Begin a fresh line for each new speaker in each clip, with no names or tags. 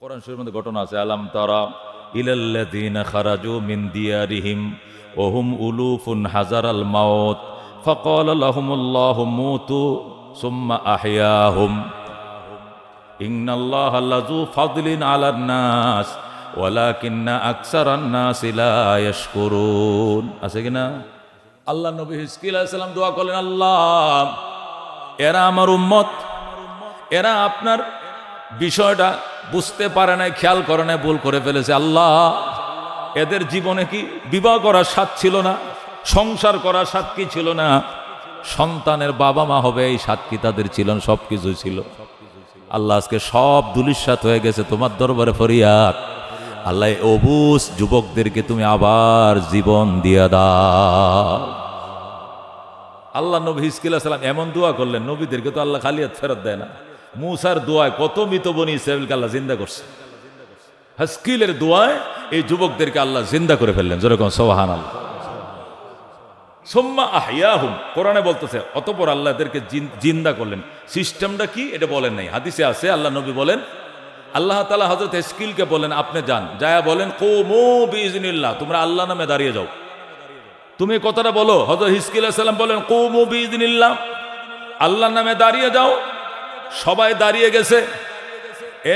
কোরআন শরীফের মধ্যে ঘটনা আছে, আলাম তারা ইলাল্লাযীনা খারাজু মিন দিয়ারিহিম ওয়া হুম উলুফুন হাযারাল মাউত ফাকালা লাহুমুল্লাহু মুতু সুম্মা আহইয়াহুম ইন্নাল্লাহা লাযু ফাদলিন আলান নাস ওয়ালাকিন্না আকসারান নাসি লা ইয়াশকুরুন। আছে কিনা? আল্লাহ নবী হিজকিল আলাইহিস সালাম দোয়া করলেন, আল্লাহ এরা আমার উম্মত, এরা আপনার বিষয়টা বুঝতে পারে নাই, খেয়াল করে নাই, ভুল করে ফেলেছে। আল্লাহ এদের জীবনে কি বিবাহ করার স্বাদ ছিল না? সংসার করার স্বাদ কি ছিল না? সন্তানের বাবা মা হবে এই স্বাদ কি তাদের ছিল না? সব কিছু ছিল। আল্লাহ আজকে সব ধূলিসাৎ হয়ে গেছে, তোমার দরবারে ফরিয়াদ। আল্লাহ অবুজ যুবকদেরকে তুমি আবার জীবন দিয়া দাও। আল্লাহ নবী হিজকিল আলাইহিস সালাম এমন দোয়া করলেন, নবীদেরকে তো আল্লাহ খালি হাত ফেরত দেয় না। মুসার দোয়ায় কত মৃত বনি ইসরাঈলকে আল্লাহ জিন্দা করছে। হিজকিলের দোয়ায় এই যুবকদেরকে আল্লাহ জিন্দা করে ফেললেন। যেরকম সুবহানাল্লাহ। সুম্মা আহইয়াহুম, কোরআনে বলতেছে অতঃপর আল্লাহ এদেরকে জিন্দা করলেন। সিস্টেমটা কি এটা বলেন নাই, হাদিসে আছে। আল্লাহ নবী বলেন, আল্লাহ তাআলা হযরত হিজকিলকে বলেন, আপনি যান, যায়া বলেন কুমু বিইজনিল্লাহ, তোমরা আল্লাহ নামে দাঁড়িয়ে যাও। তুমি কথাটা বলো। হযরত হিজকিল আলাইহিস সালাম বলেন কুমু বিইজনিল্লাহ, আল্লাহর নামে দাঁড়িয়ে যাও। সবাই দাঁড়িয়ে গেছে।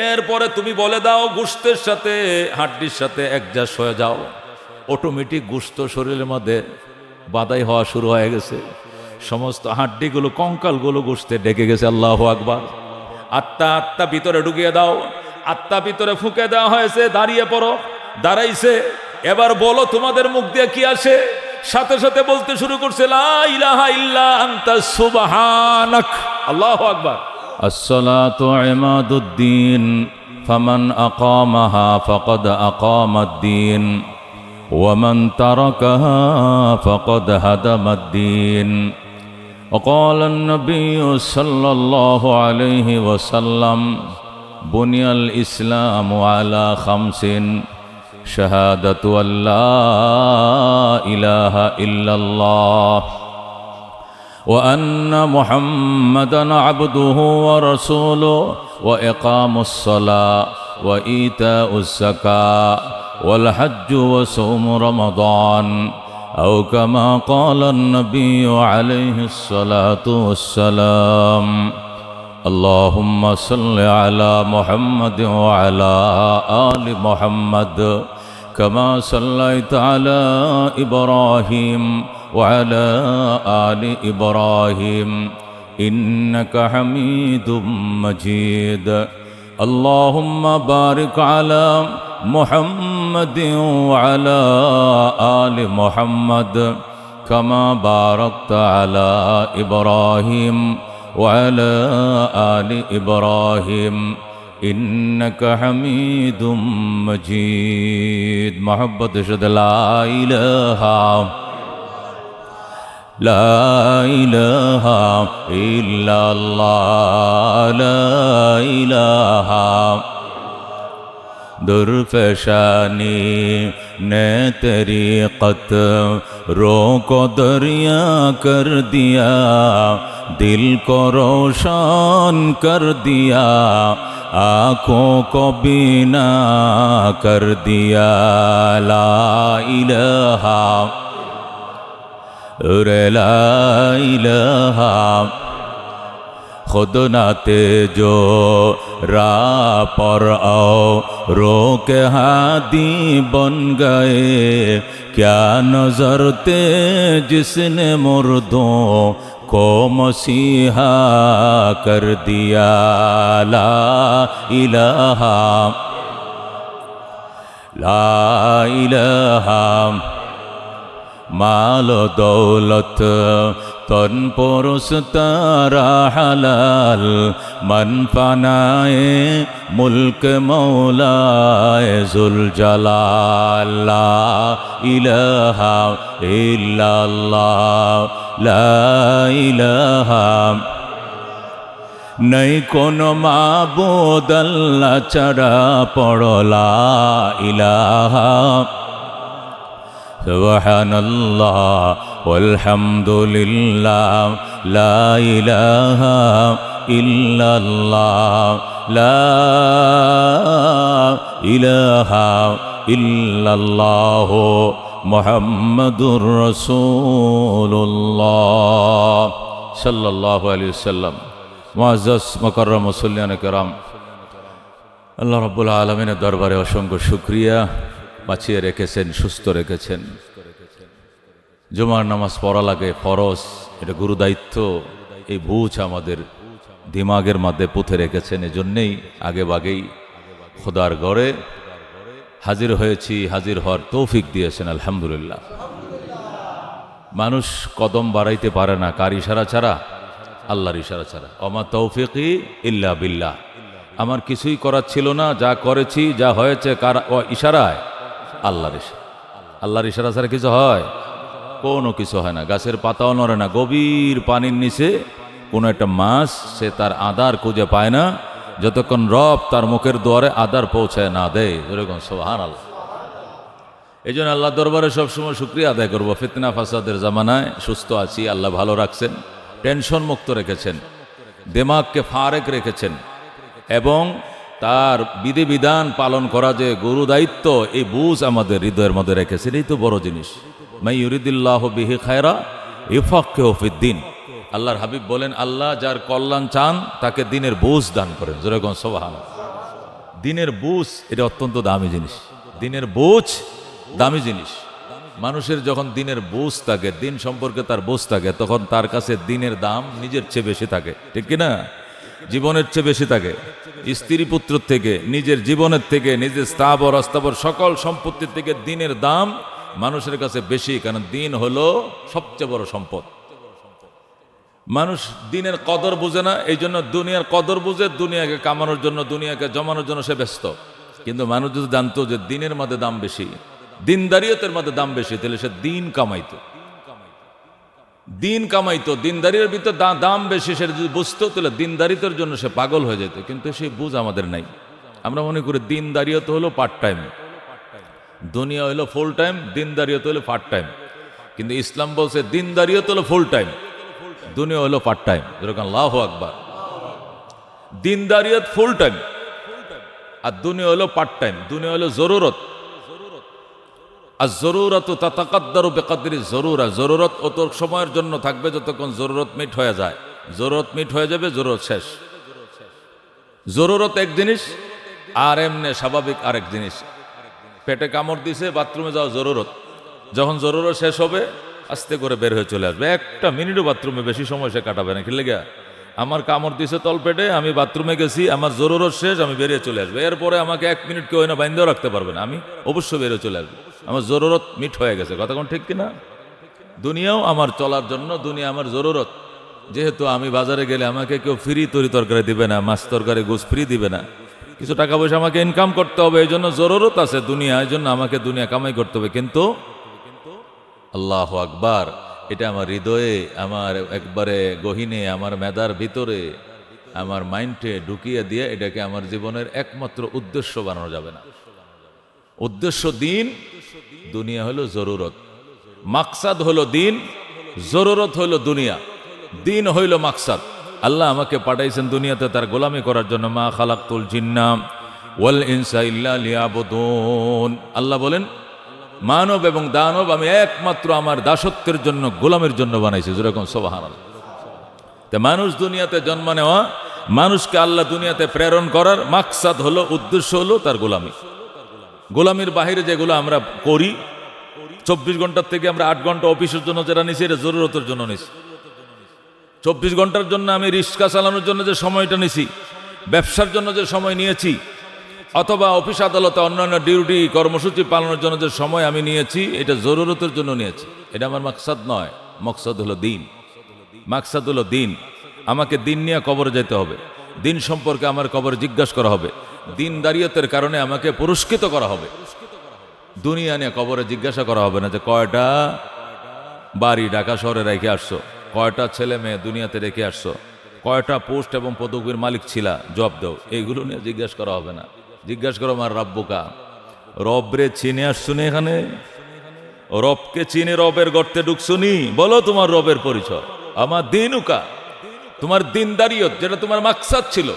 এরপরে তুমি বলে দাও গোশতের সাথে হাড্ডির সাথে অ্যাডজাস্ট হয়ে যাও। অটোমেটিক গোশত শরীরের মধ্যে বাদাই হওয়া শুরু হয়ে গেছে। সমস্ত হাড্ডিগুলো, কঙ্কালগুলো গোশতে ঢেকে গেছে। আল্লাহু আকবার। আত্মা ভিতরে ঢুকিয়ে দাও। আত্মা ভিতরে ফুঁকে দেওয়া হয়েছে। দাঁড়িয়ে পড়ো। দাঁড়াইছে। এবার বলো তোমাদের মুখ দিয়ে কি আসে? সাথে সাথে বলতে শুরু করছে লা ইলাহা ইল্লা আনতা সুবহানাক। আল্লাহু আকবার। আসসালাতু ইমাদুদ্দিন ফামান আকামাহা ফাকাদ আকামাদ্দিন ওয়ামান তারাকাহা ফাকাদ হাদামাদ্দিন। وقال النبي صلى الله عليه وسلم بني الإسلام على خمس شهادة أن لا إله إلا الله وأن محمدا عبده ورسوله وإقام الصلاة وإيتاء الزكاة والحج وصوم رمضان أو كما قال النبي عليه الصلاة والسلام اللهم صل على محمد وعلى آل محمد كما صليت على إبراهيم وعلى آل إبراهيم إنك حميد مجيد اللهم بارك على محمد وعلى آل محمد كما باركت على إبراهيم وعلى آل إبراهيم إنك حميد مجيد محبت شد لا إله إلا الله لا إله درفشانی نے طریقت روکو دریا کر دیا دل کو روشن کر دیا آنکھوں کو بینا کر دیا لا الہ لا الہ खुद नाते जो राह पर आओ रोक हादी बन गए क्या नजर थे जिसने मुर्दों को मसीहा कर दिया ला इलाहा माल दौलत तन पुरुष तारा हलाल मन फनाए मुल्क मौलाए जुल जलाल ला इलाहा इल्लल्लाह ला इलाहा नहीं कोनो माबूद अल्लाह छड़ा पड़ो ला इलाहा सुबहानल्लाह वल्हम्दुलिल्लाह ला इलाहा इल्लल्लाह ला ইলাহা ইল্লাল্লাহ মুহাম্মাদুর রাসূলুল্লাহ সাল্লাল্লাহু আলাইহি ওয়াসাল্লাম। মুআজ্জাজ মুকাররম মুসল্লিয়ান কিরাম, আল্লাহ রাব্বুল আলামিনের দরবারে অসংখ্য শুকরিয়া, বাঁচিয়ে রেখেছেন, সুস্থ রেখেছেন। জুমার নামাজ পড়া লাগে, ফরজ, এটা গুরু দায়িত্ব। এই বুঝ আমাদের দিমাগের মধ্যে পুঁতে রেখেছেন, এজন্যেই আগে বাগেই খোদার ঘরে হাজির হয়েছি, হাজির হওয়ার তৌফিক দিয়েছেন আলহামদুলিল্লাহ। মানুষ কদম বাড়াইতে পারে না কার ইশারা ছাড়া? আল্লাহর ইশারা ছাড়া। ওমা তৌফিকি ইল্লা বিল্লাহ। আমার কিছুই করার ছিল না, যা করেছি, যা হয়েছে কার ইশারায়? আল্লাহর ইশারা। আল্লাহর ইশারা ছাড়া কিছু হয়? কোনো কিছু হয় না। গাছের পাতাও নড়ে না। গভীর পানির নিচে কোনো একটা মাছ, সে তার আদার খুঁজে পায় না যতক্ষণ রব তার মুখের দুয়ারে আদার পৌঁছায় না দেয়। যেরকম সুবহানাল্লাহ। এই জন্য আল্লাহ দরবারে সবসময় শুকরিয়া আদায় করবো। ফিতনা ফাসাদের জামানায় সুস্থ আছি, আল্লাহ ভালো রাখছেন, টেনশন মুক্ত রেখেছেন, দিমাগকে ফারেক রেখেছেন, এবং তার বিধিবিধান পালন করা যে গুরু দায়িত্ব, এই বুঝ আমাদের হৃদয়ের মধ্যে রেখেছেন। এই তো বড় জিনিস। মাই ইউরিদিল্লাহু বিহি খায়রা ইউফাক্কিহু ফিদ্দিন। আল্লাহর হাবিব বলেন, আল্লাহ যার কল্যাণ চান তাকে দিনের বুঝ দান করেন। যেরকম সুবহানাল্লাহ। দিনের বুঝ এটা অত্যন্ত দামি জিনিস। দিনের বুঝ দামি জিনিস। মানুষের যখন দিনের বুঝ থাকে, দিন সম্পর্কে তার বুঝ থাকে, তখন তার কাছে দিনের দাম নিজের চেয়ে বেশি থাকে, ঠিক কিনা? জীবনের চেয়ে বেশি থাকে। স্ত্রী পুত্র থেকে, নিজের জীবনের থেকে, নিজের স্থাবর অস্থাবর সকল সম্পত্তির থেকে দিনের দাম মানুষের কাছে বেশি, কারণ দিন হলো সবচেয়ে বড় সম্পদ। মানুষ দিনের কদর বুঝে না, এই জন্য দুনিয়ার কদর বুঝে দুনিয়াকে কামানোর জন্য, দুনিয়াকে জমানোর জন্য সে ব্যস্ত। কিন্তু মানুষ যদি জানতো যে দিনের মধ্যে দাম বেশি, দিনদারিয়তের মধ্যে দাম বেশি, তাহলে সে দিন কামাইতো, দিন কামাইতো। দিনদারির ভিতর দাম বেশি, সে যদি বুঝতো তাহলে দিনদারিতার জন্য সে পাগল হয়ে যেত। কিন্তু সেই বুঝ আমাদের নাই। আমরা মনে করি দিনদারিয়ত হলো পার্ট টাইম, দুনিয়া হলো ফুল টাইম, দিনদারিয়ত হলো পার্ট টাইম। কিন্তু ইসলাম বলছে দিনদারিয়ত হলো ফুল টাইম, দুনিয়া হলো পার্ট টাইম। যেরকম আল্লাহু আকবার। দিনদারিয়ত ফুল টাইম আর দুনিয়া হলো পার্ট টাইম। দুনিয়া হলো জরুরত, আর জরুরত তাতাকাদ্দারু বিকদরি জরুরা। জরুরত অত সময়ের জন্য থাকবে যতক্ষণ জরুরত মিট হয়ে যায়। জরুরত মিট হয়ে যাবে, জরুরত শেষ। জরুরত এক জিনিস, আর এমনি স্বাভাবিক আরেক জিনিস। পেটে কামড় দিছে, বাথরুমে যাওয়া জরুরত। যখন জরুরত শেষ হবে, আস্তে করে বের হয়ে চলে আসবে। একটা মিনিটও বাথরুমে বেশি সময় সে কাটাবে না। কি লেগে? আমার কামড় দিছে তল পেটে, আমি বাথরুমে গেছি, আমার জরুরত শেষ, আমি বেরিয়ে চলে আসবো। এরপরে আমাকে এক মিনিট কেউ না বাইন্দেও রাখতে পারবে না, আমি অবশ্যই বেরিয়ে চলে আসবো। আমার জরুরত মিট হয়ে গেছে। কথা কোন ঠিক কিনা? দুনিয়াও আমার চলার জন্য, দুনিয়া আমার জরুরত। যেহেতু আমি বাজারে গেলে আমাকে কেউ ফ্রি তরি তরকারি দিবে না, মাছ তরকারি গোস ফ্রি দিবে না, কিছু টাকা পয়সা আমাকে ইনকাম করতে হবে। এই জন্য জরুরত আছে দুনিয়া, এই জন্য আমাকে দুনিয়া কামাই করতে হবে। কিন্তু আল্লাহু আকবার, এটা আমার হৃদয়ে, আমার একবারে গহীনে, আমার মেধার ভিতরে, আমার মাইন্ডে ঢুকিয়ে দিয়ে এটাকে আমার জীবনের একমাত্র উদ্দেশ্য বানানো যাবে না। উদ্দেশ্য দিন, দুনিয়া হলো জরুরত। মাকসাদ হলো দিন, জরুরত হলো দুনিয়া। দিন হইল মাকসাদ। আল্লাহ আমাকে পাঠাইছেন দুনিয়াতে তার গোলামি করার জন্য। মা খালাকতুল জিন্না ওয়াল ইনসা ইল্লা লিয়াবুদুন। আল্লাহ বলেন, মানব এবং দানব আমি একমাত্র আমার দাসত্বের জন্য, গোলামের জন্য বানাইছি। যেরকম সুবহানাল্লাহ। তা মানুষ দুনিয়াতে জন্ম নেওয়া, মানুষকে আল্লাহ দুনিয়াতে প্রেরণ করার মাকসাদ হলো, উদ্দেশ্য হলো তার গোলামি। গোলামির বাহিরে যেগুলো আমরা করি, 24 ঘন্টার থেকে আমরা 8 ঘন্টা অফিসের জন্য যেটা নিছি, এটা জরুরতের জন্য নিছি। 24 ঘন্টার জন্য আমি রিক্সা চালানোর জন্য যে সময়টা নিছি, ব্যবসার জন্য যে সময় নিয়েছি, অথবা অফিস আদালতে অন্যান্য ডিউটি কর্মসূচি পালনের জন্য যে সময় আমি নিয়েছি, এটা জরুরতের জন্য নিয়েছি। এটা আমার মাকসাদ নয়। মাকসাদ হলো দিন। মাকসাদ হলো দিন। আমাকে দিন নিয়ে কবরে যেতে হবে। দিন সম্পর্কে আমার কবরে জিজ্ঞাসা করা হবে। দিনদারিয়তের কারণে আমাকে পুরস্কৃত করা হবে। দুনিয়া নিয়ে কবরে জিজ্ঞাসা করা হবে না যে কয়টা বাড়ি ঢাকা শহরে রেখে আসছো, কয়টা ছেলে মেয়ে দুনিয়াতে রেখে আসছো, কয়টা পোস্ট এবং পদবীর মালিক ছিলা, জব দাও। এইগুলো নিয়ে জিজ্ঞাসা করা হবে না। জিজ্ঞাসা করো আমার রাব্বুকা, রবরে চিনে আসছুনি, এখানে রবকে চিনে রবের গর্তে ঢুকছুনি, বলো তোমার রবের পরিচয়। আমার দিনুকা, তোমার দিনদারিয়ত যেটা তোমার মাকসাদ ছিল,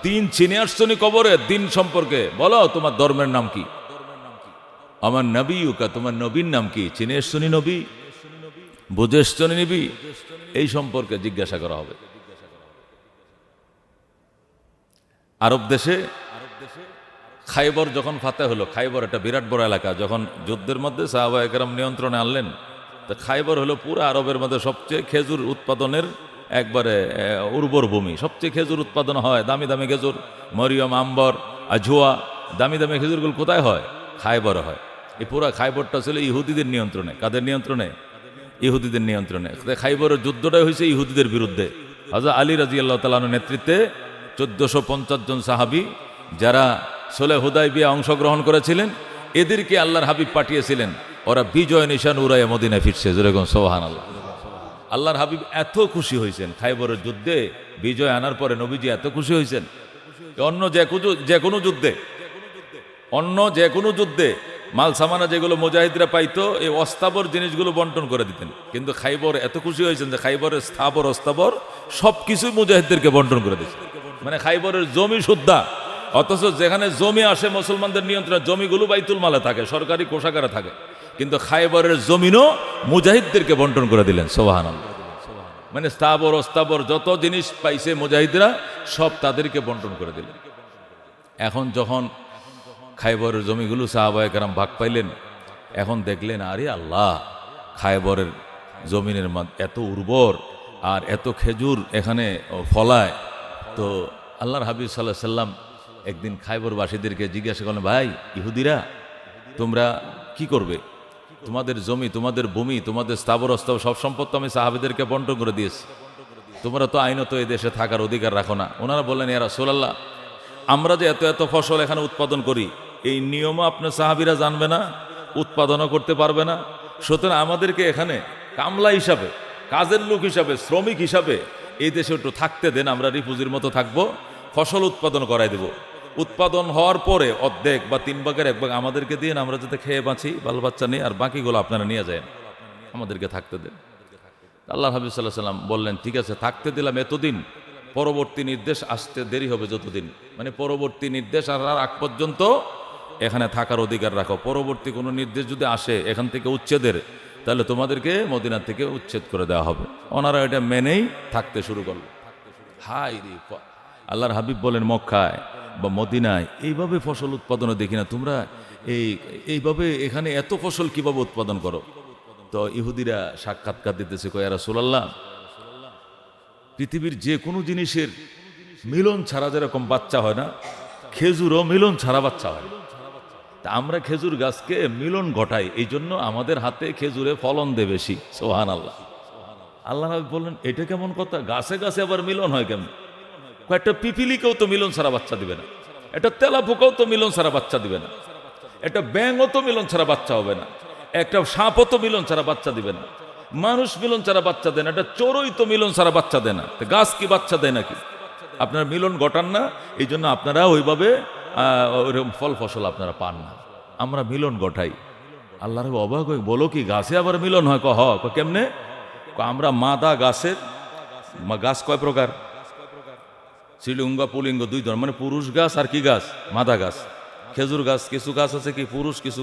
দিন চিনে আসছো নি কবরে, দিন সম্পর্কে বলো তোমার ধর্মের নাম কি, আমার নবী উকা, তোমার নবীর নাম কি, চিনে এসছো নি নবী, বুঝে এসছো নি নবী, এই সম্পর্কে জিজ্ঞাসা করা হবে। আরব দেশে খাইবর যখন ফাতে হলো, খাইবর একটা বিরাট বড় এলাকা, যখন যুদ্ধের মধ্যে সাহাবায়ে কেরাম নিয়ন্ত্রণে আনলেন, তো খাইবর হলো পুরো আরবের মধ্যে সবচেয়ে খেজুর উৎপাদনের একবারে উর্বর ভূমি, সবচেয়ে খেজুর উৎপাদন হয়, দামি দামি খেজুর, মরিয়ম, আম্বর, আজুয়া, দামি দামি খেজুরগুলো কোথায় হয়? খাইবরে হয়। এই পুরা খাইবরটা ছিল ইহুদিদের নিয়ন্ত্রণে। কাদের নিয়ন্ত্রণে? ইহুদিদের নিয়ন্ত্রণে। খাইবরের যুদ্ধটাই হয়েছে ইহুদিদের বিরুদ্ধে। হযরত আলী রাদিয়াল্লাহু তাআলা আনহুর নেতৃত্বে 1450 জন সাহাবী যারা সুলহ হুদায়বিয়া অংশগ্রহণ করেছিলেন, এদেরকে আল্লাহর হাবিব পাঠিয়েছিলেন, ওরা বিজয় নিশান উড়াইয়া মদিনায় ফিরছে। যেরকম সুবহানাল্লাহ। আল্লাহর হাবিব এত খুশি হয়েছেন খাইবরের যুদ্ধে বিজয় আনার পরে, নবীজি এত খুশি হয়েছেন, অন্য যে কোনো যুদ্ধে মাল সামানা যেগুলো মুজাহিদরা পাইতো, এই অস্তাবর জিনিসগুলো বন্টন করে দিতেন, কিন্তু খাইবর এত খুশি হয়েছেন যে খাইবরের স্থাবর অস্তাবর সবকিছুই মুজাহিদদেরকে বন্টন করে দিয়েছে। মানে খাইবরের জমি সুদ্ধা, অথচ যেখানে জমি আসে মুসলমানদের নিয়ন্ত্রণে, জমিগুলো বাইতুল মালে থাকে, সরকারি কোষাগারে থাকে, কিন্তু খাইবরের জমিনও মুজাহিদদেরকে বন্টন করে দিলেন। সুবহানাল্লাহ। মানে স্থাবর অস্থাবর যত জিনিস পাইছে মুজাহিদরা সব তাদেরকে বন্টন করে দিলেন। এখন যখন খাইবরের জমিগুলো সাহাবায়ে কেরাম ভাগ পাইলেন, এখন দেখলেন আরে আল্লাহ, খাইবরের জমিনের এত উর্বর আর এত খেজুর এখানে ফলায়। তো আল্লাহর হাবিব সাল্লাল্লাহু আলাইহি সাল্লাম একদিন খাইবরবাসীদেরকে জিজ্ঞাসা করলেন, ভাই ইহুদিরা, তোমরা কি করবে? তোমাদের জমি, তোমাদের ভূমি, তোমাদের স্থাবর অস্থাবর সব সম্পদ তো আমি সাহাবীদেরকে বন্টন করে দিয়েছি, তোমরা তো আইনত এই দেশে থাকার অধিকার রাখো না। ওনারা বললেন, ইয়া রাসূলুল্লাহ, আমরা যে এত এত ফসল এখানে উৎপাদন করি, এই নিয়মও আপনার সাহাবীরা জানবে না, উৎপাদনও করতে পারবে না, সুতরাং আমাদেরকে এখানে কামলা হিসাবে, কাজের লোক হিসাবে, শ্রমিক হিসাবে এই দেশে একটু থাকতে দেন, আমরা রিফুজির মতো থাকবো, ফসল উৎপাদন করাই দেব, উৎপাদন হওয়ার পরে অর্ধেক বা 3 ভাগের 1 ভাগ আমাদেরকে দিন, আমরা যাতে খেয়ে বাঁচি, বাল বাচ্চা নিয়ে, আর বাকিগুলো আপনারা নিয়ে যায়, আমাদেরকে থাকতে দেন। আল্লাহ হাবিব সাল্লাল্লাহু আলাইহি সাল্লাম বললেন, ঠিক আছে, থাকতে দিলাম এতদিন, পরবর্তী নির্দেশ আসতে দেরি হবে যতদিন, মানে পরবর্তী নির্দেশ আর আগ পর্যন্ত এখানে থাকার অধিকার রাখো, পরবর্তী কোনো নির্দেশ যদি আসে এখান থেকে উচ্ছেদের, তাহলে তোমাদেরকে মদিনা থেকে উচ্ছেদ করে দেওয়া হবে। ওনারা এটা মেনেই থাকতে শুরু করলো। হাই রে, আল্লাহর হাবিব বলেন, মক্কায় বা মদিনায় এইভাবে ফসল উৎপাদন দেখি না, তোমরা এইভাবে এখানে এত ফসল কিভাবে উৎপাদন করো? তো ইহুদিরা সাক্ষাৎকার দিতেছে, কয়, ইয়া রাসূলুল্লাহ, পৃথিবীর যে কোনো জিনিসের মিলন ছাড়া যেরকম বাচ্চা হয় না, খেজুরও মিলন ছাড়া বাচ্চা হয়। তা আমরা খেজুর গাছকে মিলন ঘটাই, এই জন্য আমাদের হাতে খেজুরে ফলন দেয় বেশি। সুবহানাল্লাহ। আল্লাহ নবী বললেন, এটা কেমন কথা? গাছে গাছে আবার মিলন হয় কেমন? একটা পিপিলিকেও তো মিলন ছাড়া বাচ্চা দিবে না, একটা তেলাপোকাও তো মিলন ছাড়া বাচ্চা দিবে না, একটা ব্যাঙও তো মিলন ছাড়া বাচ্চা হবে না, একটা সাপও তো মিলন ছাড়া বাচ্চা দিবে না, মানুষ মিলন ছাড়া বাচ্চা দেয় না, একটা চোরই তো মিলন ছাড়া বাচ্চা দেয় না, গাছ কি বাচ্চা দেয় নাকি? আপনারা মিলন ঘটান না, এই জন্য আপনারা ওইভাবে ওইরকম ফল ফসল আপনারা পান না, আমরা মিলন ঘটাই। আল্লাহর অবাক হয়ে, বলো কি গাছে আবার মিলন হয়? কেমনে? আমরা মাদা গাছের, গাছ কয় প্রকার? শ্রীলিঙ্গ পুলিঙ্গ 2 ধরনের, মানে পুরুষ গাছ আর কি গাছ? মাদা গাছ। খেজুর গাছ কিছু গাছ আছে কি পুরুষ, কিছু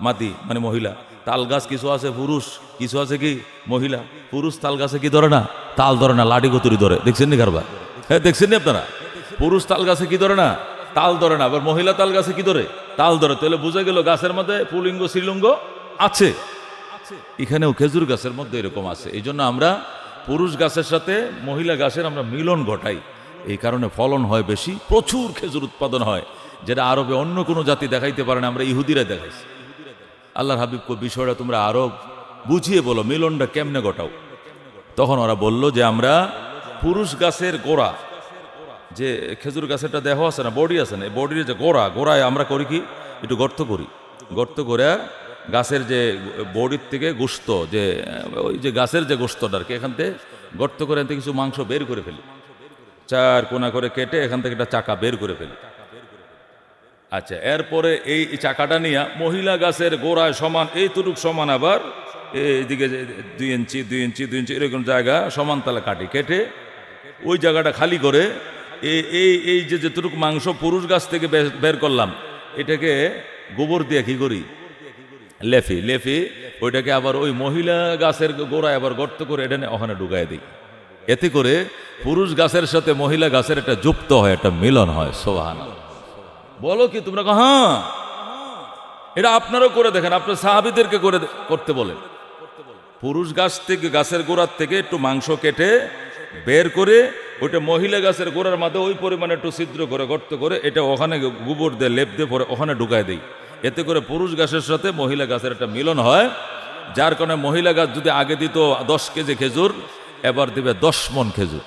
মাদি মানে মহিলা। তাল গাছ কিছু আছে পুরুষ, কিছু আছে কি মহিলা। পুরুষ তাল গাছে কি ধরে না? তাল ধরে না, লাডি গতুরি ধরে। দেখছেন নি কারবার? হ্যাঁ, দেখছেন নি আপনারা? পুরুষ তাল গাছে কি ধরে না? তাল ধরে না। আবার মহিলা তাল গাছে কি ধরে? তাল ধরে। তাহলে বুঝে গেল গাছের মধ্যে পুলিঙ্গ শ্রীলিঙ্গ আছে। এখানেও খেজুর গাছের মধ্যে এরকম আছে। এই জন্য আমরা পুরুষ গাছের সাথে মহিলা গাছের আমরা মিলন ঘটাই, এই কারণে ফলন হয় বেশি, প্রচুর খেজুর উৎপাদন হয়, যেটা আরবে অন্য কোনো জাতি দেখাইতে পারে না, আমরা ইহুদিরা দেখাইছি। আল্লাহর হাবিব বিষয়টা তোমরা আরো বুঝিয়ে বলো, মিলনটা কেমনে ঘটাও। তখন ওরা বলল যে আমরা পুরুষ গাছের গোড়া, যে খেজুর গাছেরটা দেহ আছে না, বডি আছে না, এই বডির যে গোড়ায় আমরা করি কি, একটু গর্ত করে গাছের যে বডির থেকে গোশত, যে ওই যে গাছের যে গোশতটা আর কি, এখান থেকে গর্ত করে এখান থেকে কিছু মাংস বের করে ফেলি, 4 কোনা করে কেটে এখান থেকে একটা চাকা বের করে ফেলি। আচ্ছা, এরপরে এই চাকাটা নিয়ে মহিলা গাছের গোড়ায় সমান, এইটুক সমান, আবার এইদিকে 2 ইঞ্চি 2 ইঞ্চি 2 ইঞ্চি এরকম জায়গা সমান তালে কেটে ওই জায়গাটা খালি করে এই এই এই যে যেটুকু মাংস পুরুষ গাছ থেকে বের করলাম, এটাকে গোবর দিয়ে কি করি, লেফি ওইটাকে আবার ওই মহিলা গাছের গোড়ায় আবার গর্ত করে এটা ওখানে ঢুকাই দিই। এতে করে পুরুষ গাছের সাথে মহিলা গাছের একটা যুক্ত হয়, একটা মিলন হয়। সুবহানাল্লাহ। বলো কি তোমরা? হ্যাঁ, এটা আপনারাও করে দেখেন, আপনার সাহাবীদেরকে করতে বলেন। পুরুষ গাছ থেকে, গাছের গোড়ার থেকে একটু মাংস কেটে বের করে ওইটা মহিলা গাছের গোড়ার মাঝে ওই পরিমাণে একটু ছিদ্র করে গর্ত করে এটা ওখানে গোবর দিয়ে লেপ দিয়ে পরে ওখানে ঢুকায় দেই। এতে করে পুরুষ গাছের সাথে মহিলা গাছের একটা মিলন হয়, যার কারণে মহিলা গাছ যদি আগে দিত 10 কেজি খেজুর, এবার দিবে 10 মণ খেজুর।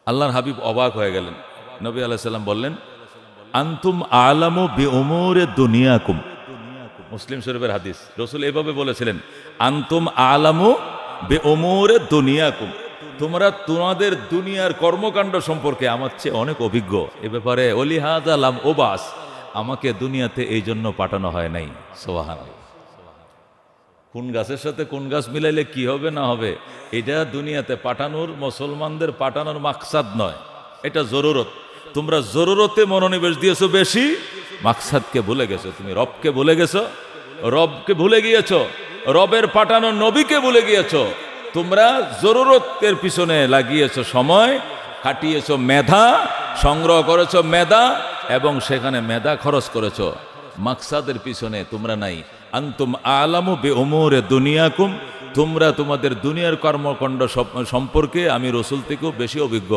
আল্লাহর হাবিব অবাক হয়ে গেলেন। নবী আলাইহিস সালাম বললেন, আনতুম আলামু বিউমুরি দুনিয়াকুম। মুসলিম শরীফের হাদিস। রাসূল এভাবে বলেছিলেন, আনতুম আলামু বিউমুরি দুনিয়াকুম, তোমরা তোমাদের দুনিয়ার কর্মকাণ্ড সম্পর্কে আমার চেয়ে অনেক অভিজ্ঞ। এ ব্যাপারে ওলিহাযা লাম ওবাস, আমাকে দুনিয়াতে এই জন্য পাঠানো হয় নাই। সুবহানাল্লাহ। কোন গাছের সাথে কোন গাছ মিলাইলে কি হবে না হবে, এটা দুনিয়াতে পাঠানোর, মুসলমানদের পাঠানোর মাকসাদ নয়, এটা জরুরত। তোমরা জরুরতে মনোনিবেশ দিয়েছো বেশি, মাকসাদকে ভুলে গেছো। তুমি রবকে ভুলে গেছো, রবকে ভুলে গিয়েছো, রবের পাঠানো নবীকে ভুলে গিয়েছো। তোমরা জরুরতের পিছনে লাগিয়েছো সময়, কাটিয়েছো মেধা, সংগ্রহ করেছো মেধা, এবং সেখানে মেধা খরচ করেছো, মাকসাদের পিছনে তোমরা নাই। আনতুম আলামু বিউমুরি দুনিয়াকুম, তোমরা তোমাদের দুনিয়ার কর্মকাণ্ড সম্পর্কে আমি রাসূল থেকেও বেশি অভিজ্ঞ।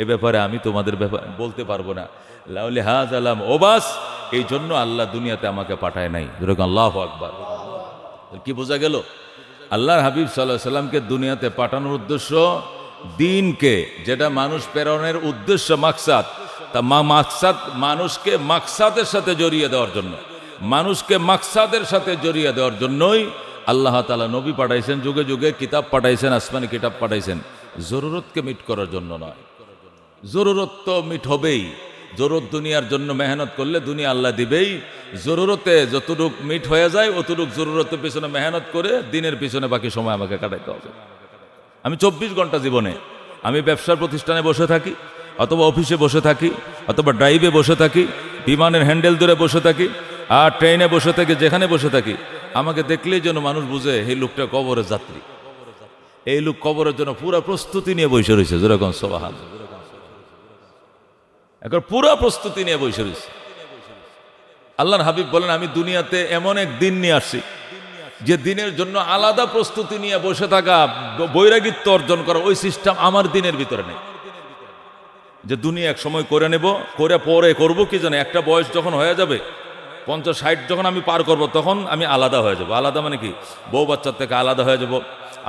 এ ব্যাপারে আমি তোমাদের বলতে পারবো না। লিহাযা লাম ওবাস, এই জন্য আল্লাহ দুনিয়াতে আমাকে পাঠায় নাই। যেরকম আল্লাহু আকবার। কি বোঝা গেল? আল্লাহর হাবিব সাল্লাল্লাহু আলাইহি সাল্লামকে দুনিয়াতে পাঠানোর উদ্দেশ্য দ্বীনকে, যেটা মানুষ প্রেরণের উদ্দেশ্য, মাকসাদ, তা মাকসাদ মানুষকে মাকসাদের সাথে জড়িয়ে দেওয়ার জন্য, মানুষকে মাকসাদের সাথে জড়িয়ে দেওয়ার জন্যই আল্লাহ তাআলা নবী পাঠাইছেন, যুগে যুগে কিতাব পাঠাইছেন, আসমানি কিতাব পাঠাইছেন, জরুরতকে মিট করার জন্য নয়। জরুরত তো মিট হবেই, জরুরত দুনিয়ার জন্য মেহনত করলে দুনিয়া আল্লাহ দিবেই। জরুরতে যতটুক মিট হয়ে যায় অতটুক জরুরতের পিছনে মেহনত করে দিনের পিছনে বাকি সময় আমাকে কাটাইতে হবে। আমি 24 ঘন্টা জীবনে আমি ব্যবসার প্রতিষ্ঠানে বসে থাকি, অথবা অফিসে বসে থাকি, অথবা ড্রাইভে বসে থাকি, বিমানের হ্যান্ডেল ধরে বসে থাকি, আর ট্রেনে বসে থাকি, যেখানে বসে থাকি, আমাকে দেখলেই যেন মানুষ বুঝে এই লোকটা কবরের যাত্রী, এই লোক কবরের জন্য পুরো প্রস্তুতি নিয়ে বসে রয়েছে। যেরকম সুবহানাল্লাহ, এখন পুরো প্রস্তুতি নিয়ে বসে রয়েছে। আল্লাহর হাবিব বলেন, আমি দুনিয়াতে এমন এক দিন নিয়ে আসছি যে দিনের জন্য আলাদা প্রস্তুতি নিয়ে বসে থাকা, বৈরাগিত্ব অর্জন করা, ওই সিস্টেম আমার দিনের ভিতরে নেই। যে দুনিয়া এক সময় করে নেব, করে পরে করব কি জানে, একটা বয়স যখন হয়ে যাবে 50-60 যখন আমি পার করব, তখন আমি আলাদা হয়ে যাব। আলাদা মানে কি? বউ বাচ্চার থেকে আলাদা হয়ে যাব।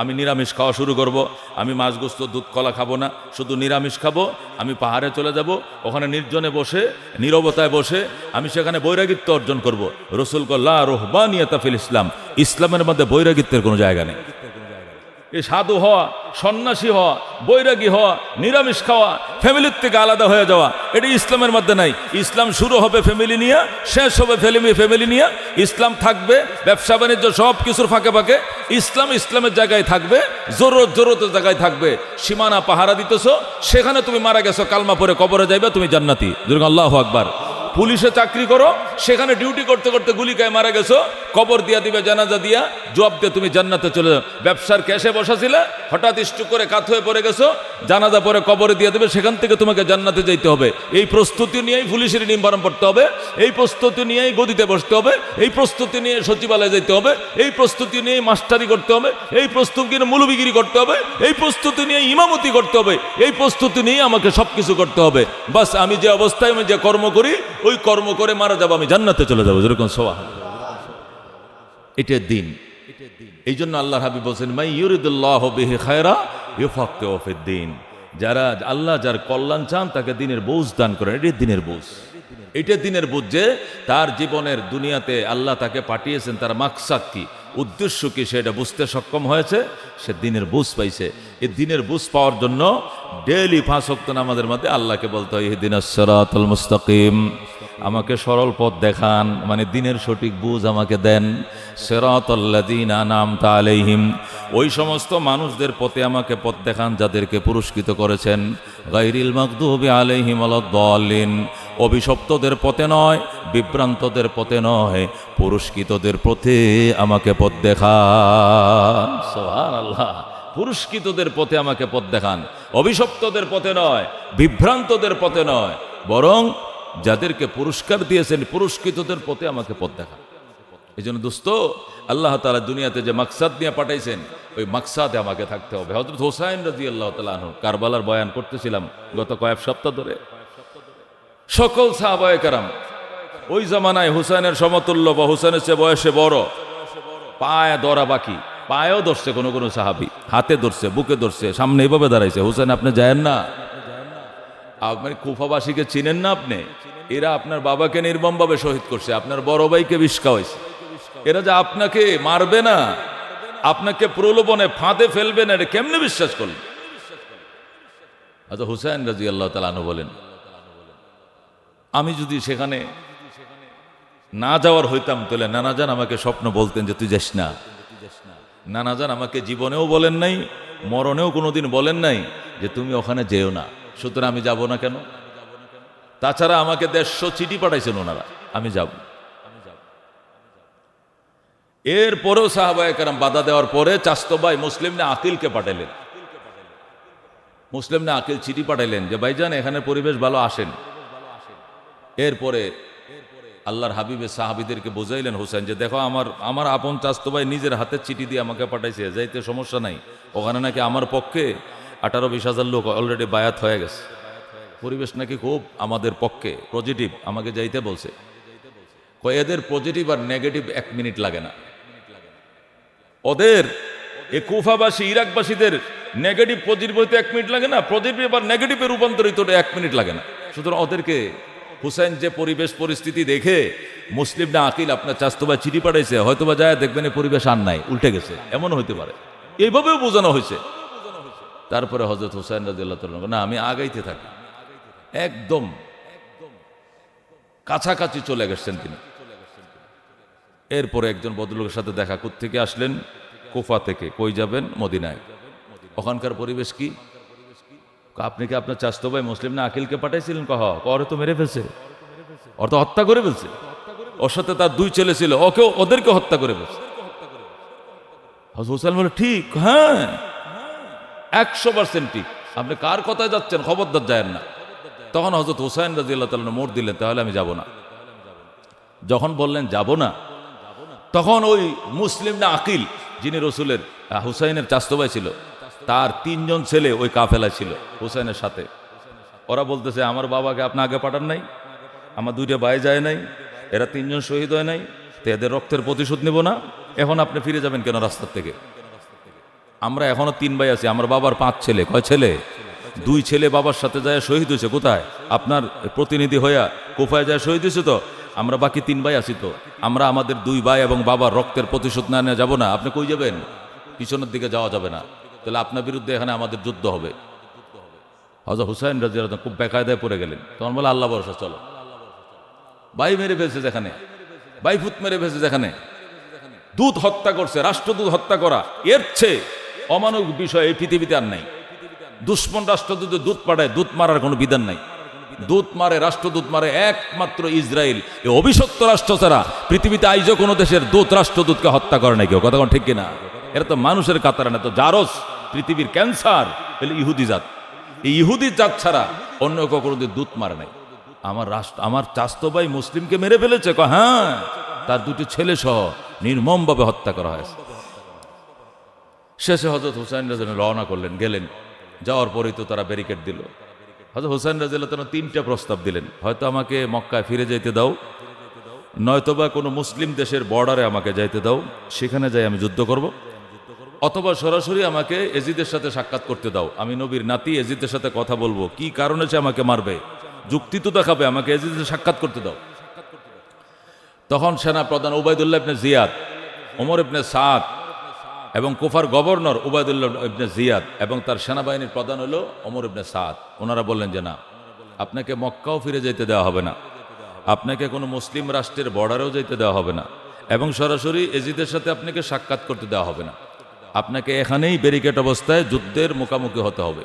আমি নিরামিষ খাওয়া শুরু করব। আমি মাছ গোস্ত দুধ কলা খাবো না, শুধু নিরামিষ খাবো। আমি পাহাড়ে চলে যাব, ওখানে নির্জনে বসে, নীরবতায় বসে আমি সেখানে বৈরাগিত্ব অর্জন করব। রাসূল কল লা রুহবানিয়াতা ফিল ইসলাম, ইসলামের মধ্যে বৈরাগিত্বের কোনো জায়গা নেই। এই সাধু হওয়া, সন্ন্যাসী হওয়া, বৈরাগী হওয়া, নিরামিষ খাওয়া, ফ্যামিলির থেকে আলাদা হয়ে যাওয়া, এটা ইসলামের মধ্যে নাই। ইসলাম শুরু হবে ফ্যামিলি নিয়ে, শেষ হবে ফ্যামিলি নিয়ে। ইসলাম থাকবে ব্যবসা বাণিজ্য সব কিছুর ফাঁকে ফাঁকে, ইসলাম ইসলামের জায়গায় থাকবে, জরুরতের জায়গায় থাকবে। সীমানা পাহারা দিতেছো, সেখানে তুমি মারা গেছো, কালমা পরে কবরে যাইবে, তুমি জান্নাতি। যেরকম আল্লাহু আকবার। পুলিশে চাকরি করো, সেখানে ডিউটি করতে করতে গুলি খায় মারা গেছো, কবর দিয়া দিবে, জানাজা দিয়া জবাব দিয়ে তুমি জান্নাতে চলে যাও। ব্যবসার ক্যাশে বসাছিলে, হঠাৎ স্ট্রোক করে কাত হয়ে পড়ে গেছো, জানাজা পরে কবরে দিয়ে দেবে, সেখান থেকে তোমাকে জান্নাতে যাইতে হবে। এই প্রস্তুতি নিয়েই পুলিশের নিম্বারণ পড়তে হবে, এই প্রস্তুতি নিয়েই গদিতে বসতে হবে, এই প্রস্তুতি নিয়ে সচিবালয়ে যেতে হবে, এই প্রস্তুতি নিয়েই মাস্টারি করতে হবে, এই প্রস্তুতি নিয়ে মৌলবিগিরি করতে হবে, এই প্রস্তুতি নিয়ে ইমামতি করতে হবে, এই প্রস্তুতি নিয়ে আমাকে সবকিছু করতে হবে। বাস আমি যে অবস্থায় আমি যে কর্ম করি, ওই কর্ম করে মারা যাবো, আমি জান্নাতে চলে যাবো। যেরকম সুবহানাল্লাহ, এটা দিন। এই জন্য আল্লাহর হাবিব বলছেন, মাই ইউরিদুল্লাহু বিহি খায়রা ইউফাক্কিহু ফিদ্দীন, যারা আল্লাহ যার কল্যাণ চান তাকে দিনের বুঝ দান করেন। এটা দিনের বুঝ, এটা দিনের বুঝ যে তার জীবনের দুনিয়াতে আল্লাহ তাকে পাঠিয়েছেন, তার মাকসাদ কি, উদ্দেশ্য কি, সেটা বুঝতে সক্ষম হয়েছে, সে দিনের বুঝ পাইছে। এই দিনের বুঝ পাওয়ার জন্য ডেইলি 5 ওয়াক্ত নামাজের মধ্যে আল্লাহকে বলতে হয়, ইহদিনাস সিরাতাল মুস্তাকিম, আমাকে সরল পথ দেখান, মানে দিনের সঠিক বুঝ আমাকে দেন। সিরাতাল্লাযীনা আন'আমতা আলাইহিম, ওই সমস্ত মানুষদের পথে আমাকে পথ দেখান যাদেরকে পুরস্কৃত করেছেন। গায়রিল মাগদুবি আলাইহিম ওয়ালাদ-দাল্লিন, অভিশপ্তদের পথে নয়, বিভ্রান্তদের পথে নয়, পুরস্কৃতদের পথে আমাকে পথ দেখান। সুবহানাল্লাহ, পুরস্কৃতদের পথে আমাকে পথ দেখান, অভিশপ্তদের পথে নয়, বিভ্রান্তদের পথে নয়, বরং যাদেরকে পুরস্কার দিয়েছেন পুরস্কৃতদের পথে আমাকে পথ দেখান। এই জন্য দোস্ত, আল্লাহ তাআলা দুনিয়াতে যে মাকসাদ নিয়ে পাঠাইছেন ওই মাকসাদে আমাকে থাকতে হবে। হযরত হুসাইন রাদিয়াল্লাহু তাআলা আনহু কারবালার বয়ান করতেছিলাম গত কয়েক সপ্তাহ ধরে। সকল সাহাবায়ে কেরাম ওই জামানায় হুসাইনের সমতুল্য বা হুসাইনের চেয়ে বয়সে বড়, পায়ে ধরা বাকি, পায়েও ধরছে কোনো কোনো সাহাবি, হাতে ধরছে, বুকে ধরছে, সামনে এইভাবে দাঁড়াইছে। হুসাইন আপনি যায়েন না, আপনি কুফাবাসীকে চিনেন না, আপনি এরা আপনার বাবাকে নির্মমভাবে শহীদ করছে, আপনার বড় ভাইকে বিষ খাওয়াইছে, এরা যে আপনাকে মারবে না, আপনাকে প্রলোভনে ফাঁদে ফেলবে না, এটা কেমনে বিশ্বাস করলেন? আচ্ছা, হুসাইন রাদিয়াল্লাহু তাআলা আনহু বলেন, আমি যদি সেখানে না যাওয়ার হইতাম তাহলে নানাজান আমাকে স্বপ্ন বলতেন যে তুই যাস না। নানাজান আমাকে জীবনেও বলেন নাই, মরণেও কোনোদিন বলেন নাই যে তুমি ওখানে যেও না, সুতরাং আমি যাব না কেন? তাছাড়া আমাকে 150 চিঠি পাঠাইছেন ওনারা, আমি যাব। এরপরেও সাহাবায়ে কেরাম বাধা দেওয়ার পরে চাচতো ভাই মুসলিম ইবনে আকিলকে পাঠাইলেন। মুসলিম ইবনে আকিল চিঠি পাঠাইলেন যে ভাইজান এখানে পরিবেশ ভালো, আসেন। এরপরে আল্লাহর হাবিবের সাহাবীদেরকে বুঝাইলেন হুসাইন যে দেখো আমার আপন চাচতো ভাই নিজের হাতে চিঠি দিয়ে আমাকে পাঠাইছে, যাইতে সমস্যা নাই, ওখানে নাকি আমার পক্ষে 18-20 হাজার লোক অলরেডি বায়াত হয়ে গেছে, পরিবেশ নাকি খুব আমাদের পক্ষে পজিটিভ, আমাকে যাইতে বলছে। এদের পজিটিভ আর নেগেটিভ 1 মিনিট লাগে না, ওদের এই কুফাবাসী ইরাকবাসীদের নেগেটিভ পজিটিভ হইতে 1 মিনিট লাগে না, পজিটিভ আর নেগেটিভে রূপান্তরিত হতে 1 মিনিট লাগে না। সুতরাং ওদেরকে হুসাইন যে পরিবেশ পরিস্থিতি দেখে মুসলিম ইবনে আকিল আপনার চাচতো ভাই চিঠি পাঠাইছে, হয়তো বা যায় দেখবেন এই পরিবেশ আর নাই, উল্টে গেছে, এমন হইতে পারে, এইভাবেও বোঝানো হয়েছে। তারপরে হযরত হুসাইন রাদিয়াল্লাহু তাআলা না, আমি আগাইতে থাকি, একদম কাছাকাছি চলে গেছেন তিনি। এরপরে একজন ভদ্রলোকের সাথে দেখা, কোত্থেকে আসলেন? কুফা থেকে। কই যাবেন? মদিনায়। ওখানকার পরিবেশ কি? আপনি কি আপনার চাচতো ভাই মুসলিম না আকিলকে পাঠাইছিলেন? ওরে তো মেরে ফেলছে, ওর তো হত্যা করে ফেলছে, ওর সাথে তার 2 ছেলে ছিল, ওদেরকে হত্যা করে ফেলছে। হযরত হুসাইন বলে ঠিক, হ্যাঁ 100% ঠিক, আপনি কার কথায় যাচ্ছেন, খবরদার যায়েন না। তখন হযরত হুসাইন রাদিয়াল্লাহু তাআলা মোড় দিলেন, তাহলে আমি যাব না। যখন বললেন যাব না, তখন ওই মুসলিম না আকিল, যিনি রসুলের হুসাইনের চাচতো ভাই ছিল, তার 3 জন ছেলে ওই কাফেলা ছিল হুসাইনের সাথে। ওরা বলতেছে আমার বাবাকে আপনি আগে পাঠান নাই, আমার 2টা ভাই যায় নাই, এরা 3 জন শহীদ হয় নাই, তো এদের রক্তের প্রতিশোধ নেব না, এখন আপনি ফিরে যাবেন কেন রাস্তার থেকে? আমরা এখনো 3 ভাই আছি, আমার বাবার 5 ছেলে। কয় ছেলে? 2 ছেলে বাবার সাথে যায় শহীদ হয়েছে। কোথায়? আপনার প্রতিনিধি হইয়া কুফায় যায় শহীদ হয়েছে। তো আমরা বাকি 3 ভাই আছি, তো আমরা আমাদের 2 ভাই এবং বাবার রক্তের প্রতিশোধ না নিয়ে যাবো না? আপনি কই যাবেন? পিছনের দিকে যাওয়া যাবে না, তাহলে আপনার বিরুদ্ধে এখানে আমাদের যুদ্ধ হবে। হযরত হুসাইন রাদিয়াল্লাহু তাআলা খুব বেকায়দায় পড়ে গেলেন। তখন বলে আল্লাহ ভরসা, চলো। ভাই মেরে ফেলছে যেখানে, ভাই ফুত মেরে ফেলছে যেখানে, দূত হত্যা করছে, রাষ্ট্রদূত হত্যা করা, এর চেয়ে অমানবিক বিষয় এই পৃথিবীতে আর নাই। দুশ্মন রাষ্ট্রদূত দূত পাঠায়, দূত মারার কোনো বিধান নাই। দূত মারে, রাষ্ট্রদূত মারে একমাত্র ইসরায়েল। এই অভিশপ্ত রাষ্ট্র ছাড়া পৃথিবীতে আইজও কোনো দেশের দূত রাষ্ট্রদূতকে হত্যা করে নাই কেউ। কথা কোন ঠিক কিনা? এরা তো মানুষের কাতারে না, তো জারস, পৃথিবীর ক্যান্সার হলো ইহুদি জাত। এই ইহুদি জাত ছাড়া অন্য কখনো দূত মারে নাই। আমার চাচতো ভাই মুসলিমকে মেরে ফেলেছে, হ্যাঁ, তার 2টি ছেলে সহ নির্মমভাবে হত্যা করা হয়েছে। শেষে হযরত হুসাইন রাদিয়াল্লাহু রওনা করলেন, গেলেন। যাওয়ার পরেই তো তারা ব্যারিকেড দিল। হযরত হুসাইন রাদিয়াল্লাহু তাআলা 3টা প্রস্তাব দিলেন, হয়তো আমাকে মক্কায় ফিরে যেতে দাও, নয়তোবা কোনো মুসলিম দেশের বর্ডারে আমাকে যাইতে দাও, সেখানে যাই আমি যুদ্ধ করব, অথবা সরাসরি আমাকে এজিদের সাথে সাক্ষাৎ করতে দাও, আমি নবীর নাতি, এজিদের সাথে কথা বলবো, কি কারণে সে আমাকে মারবে, যুক্তি তো দেখাবে, আমাকে এজিদের সাক্ষাৎ করতে দাও। তখন সেনা প্রধান উবাইদুল্লাহ ইবনে জিয়াদ, ওমর ইবনে সাদ এবং কুফার গভর্নর উবাইদুল্লাহ ইবনে জিয়াদ এবং তার সেনাবাহিনীর প্রধান হলো ওমর ইবনে সাদ, ওনারা বললেন যে না, আপনাকে মক্কাও ফিরে যেতে দেওয়া হবে না, আপনাকে কোনো মুসলিম রাষ্ট্রের বর্ডারেও যেতে দেওয়া হবে না, এবং সরাসরি এজিদের সাথে আপনাকে সাক্ষাৎ করতে দেওয়া হবে না। আপনাকে এখানেই ব্যারিকেড অবস্থায় যুদ্ধের মুখোমুখি হতে হবে।